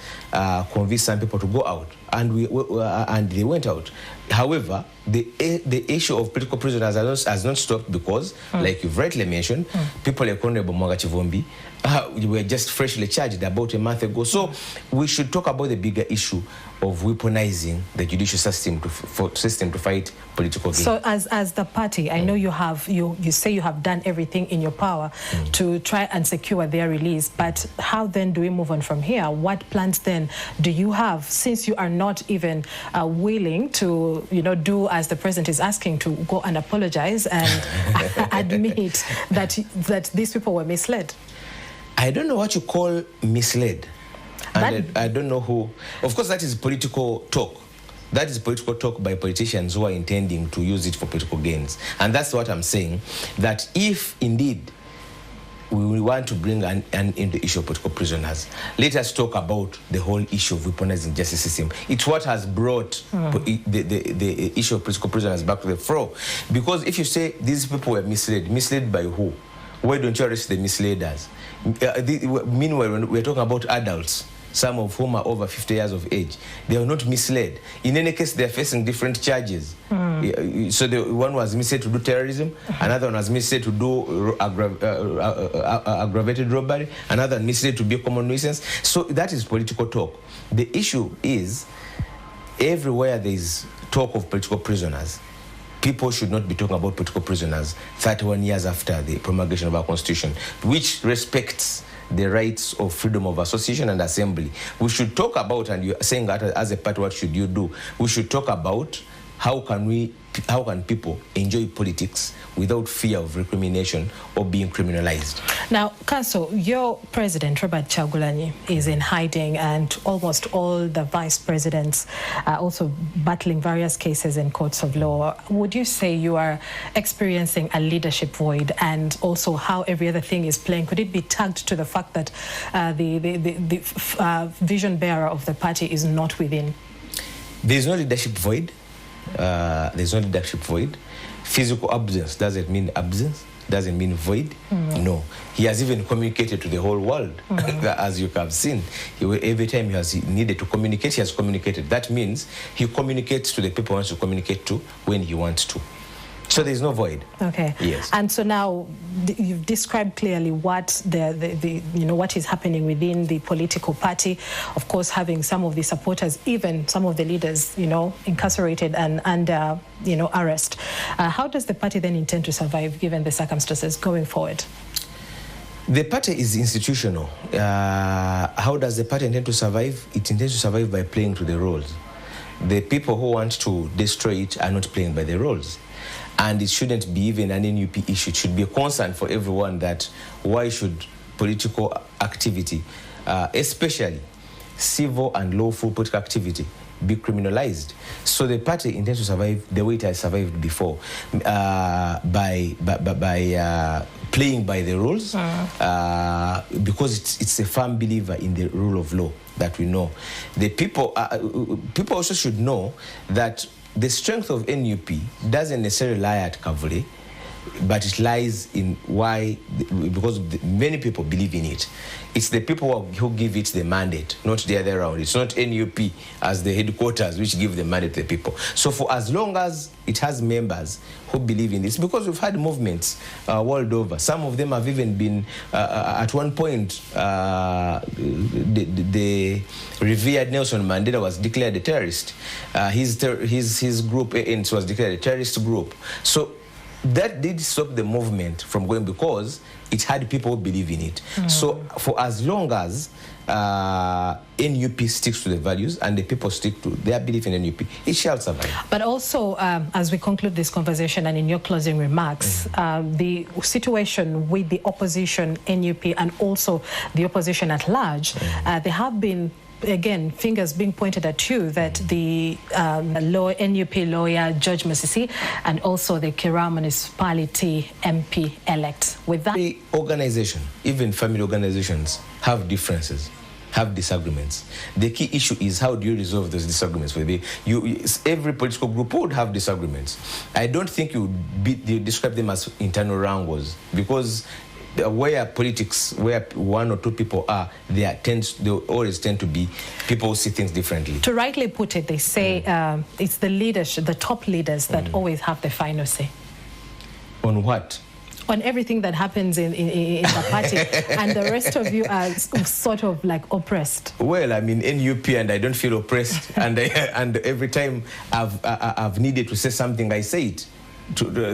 convinced some people to go out, and they went out. However, the issue of political prisoners has not stopped because, like you've rightly mentioned, people like Honorable Mwanga Chivumbi were just freshly charged about a month ago. So we should talk about the bigger issue of weaponizing the judicial system to fight political gain.
So as the party, I know you say you have done everything in your power to try and secure their release, but how then do we move on from here? What plans then do you have, since you are not even willing to do as the president is asking, to go and apologize and admit that these people were misled?
I don't know what you call misled. And I don't know who. Of course, that is political talk. That is political talk by politicians who are intending to use it for political gains. And that's what I'm saying, that if indeed we want to bring an end in the issue of political prisoners, let us talk about the whole issue of weaponizing justice system. It's what has brought the issue of political prisoners back to the fore. Because if you say these people were misled by who? Why don't you arrest the misleaders? Meanwhile, we're talking about adults, some of whom are over 50 years of age. They are not misled. In any case, they're facing different charges. So one was misled to do terrorism, another one was misled to do aggravated robbery, another one misled to be a common nuisance. So that is political talk. The issue is, everywhere there is talk of political prisoners, people should not be talking about political prisoners 31 years after the promulgation of our constitution, which respects the rights of freedom of association and assembly. We should talk about, and you're saying that as a party, what should you do? We should talk about how can people enjoy politics without fear of recrimination or being criminalized.
Now, Council, your president, Robert Kyagulanyi, is in hiding, and almost all the vice presidents are also battling various cases in courts of law. Would you say you are experiencing a leadership void, and also how every other thing is playing? Could it be tagged to the fact that the vision bearer of the party is not within?
There's no leadership void. There's no leadership void. Physical absence doesn't mean absence, doesn't mean void. No. He has even communicated to the whole world, as you have seen. Every time he has needed to communicate, he has communicated. That means he communicates to the people he wants to communicate to when he wants to. So there's no void.
Okay.
Yes.
And so now you've described clearly what what is happening within the political party. Of course, having some of the supporters, even some of the leaders, incarcerated and under, arrest. How does the party then intend to survive given the circumstances going forward?
The party is institutional. How does the party intend to survive? It intends to survive by playing to the roles. The people who want to destroy it are not playing by the roles. And it shouldn't be even an NUP issue. It should be a concern for everyone that why should political activity, especially civil and lawful political activity, be criminalized? So the party intends to survive the way it has survived before, by playing by the rules, because it's a firm believer in the rule of law that we know. The people also should know that the strength of NUP doesn't necessarily lie at Kavule, but it lies in why, because many people believe in it. It's the people who give it the mandate, not the other around. It's not NUP as the headquarters which give the mandate to the people. So for as long as it has members who believe in this, because we've had movements world over. Some of them have even been, at one point, the revered Nelson Mandela was declared a terrorist. His group, ANC, was declared a terrorist group. So that did stop the movement from going, because it had people who believe in it. So for as long as NUP sticks to the values and the people stick to their belief in NUP, it shall survive.
But also, as we conclude this conversation and in your closing remarks, the situation with the opposition, NUP, and also the opposition at large, there have been, again, fingers being pointed at you that the NUP lawyer, George Musisi, and also the Kira municipality MP-elect. With that,
the organization, even family organizations, have differences, have disagreements. The key issue is how do you resolve those disagreements? Every political group would have disagreements. I don't think you describe them as internal wrangles, because where politics, where one or two people are, they always tend to be people who see things differently.
To rightly put it, they say it's the leadership, the top leaders that always have the final say.
On what?
On everything that happens in the party, and the rest of you are sort of like oppressed. Well,
I mean, NUP, and I don't feel oppressed, and every time I've needed to say something, I say it.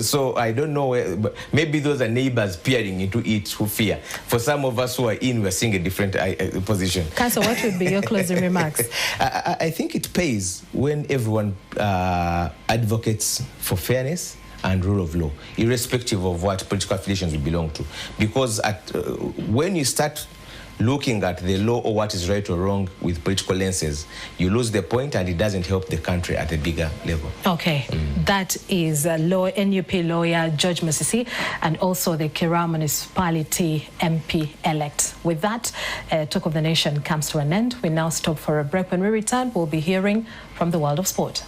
So I don't know, but maybe those are neighbors peering into it who fear. For some of us who are in, we're seeing a different position.
Council, what would be your closing remarks?
I think it pays when everyone advocates for fairness and rule of law, irrespective of what political affiliations we belong to. Because when you start looking at the law or what is right or wrong with political lenses, you lose the point and it doesn't help the country at a bigger level.
Okay, that is NUP lawyer George Musisi and also the Kira Municipality MP-elect. With that, Talk of the Nation comes to an end. We now stop for a break. When we return, we'll be hearing from the world of sport.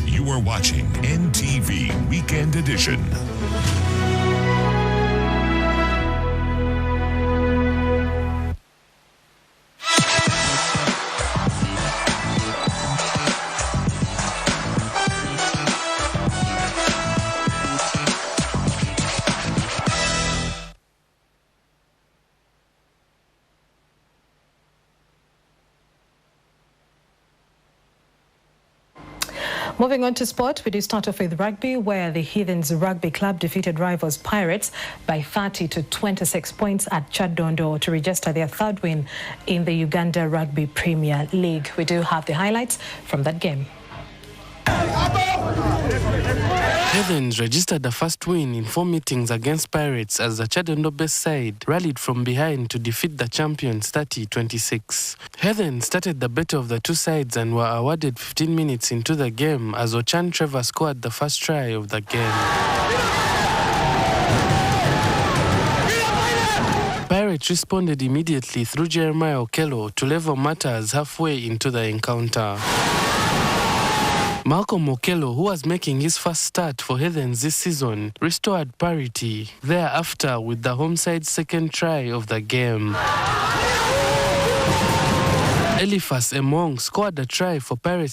You are watching NTV Weekend Edition.
Moving on to sport, we do start off with rugby, where the Heathens Rugby Club defeated rivals Pirates by 30 to 26 points at Chadondo to register their third win in the Uganda Rugby Premier League. We do have the highlights from that game.
Heathens registered the first win in 4 meetings against Pirates as the Chadondo-based side rallied from behind to defeat the champions 30-26. Heathens started the better of the two sides and were awarded 15 minutes into the game as Ochan Trevor scored the first try of the game. Pirates responded immediately through Jeremiah Okello to level matters halfway into the encounter. Malcolm Okello, who was making his first start for Heathens this season, restored parity thereafter with the home side's second try of the game. Eliphas Emong scored a try for Pirates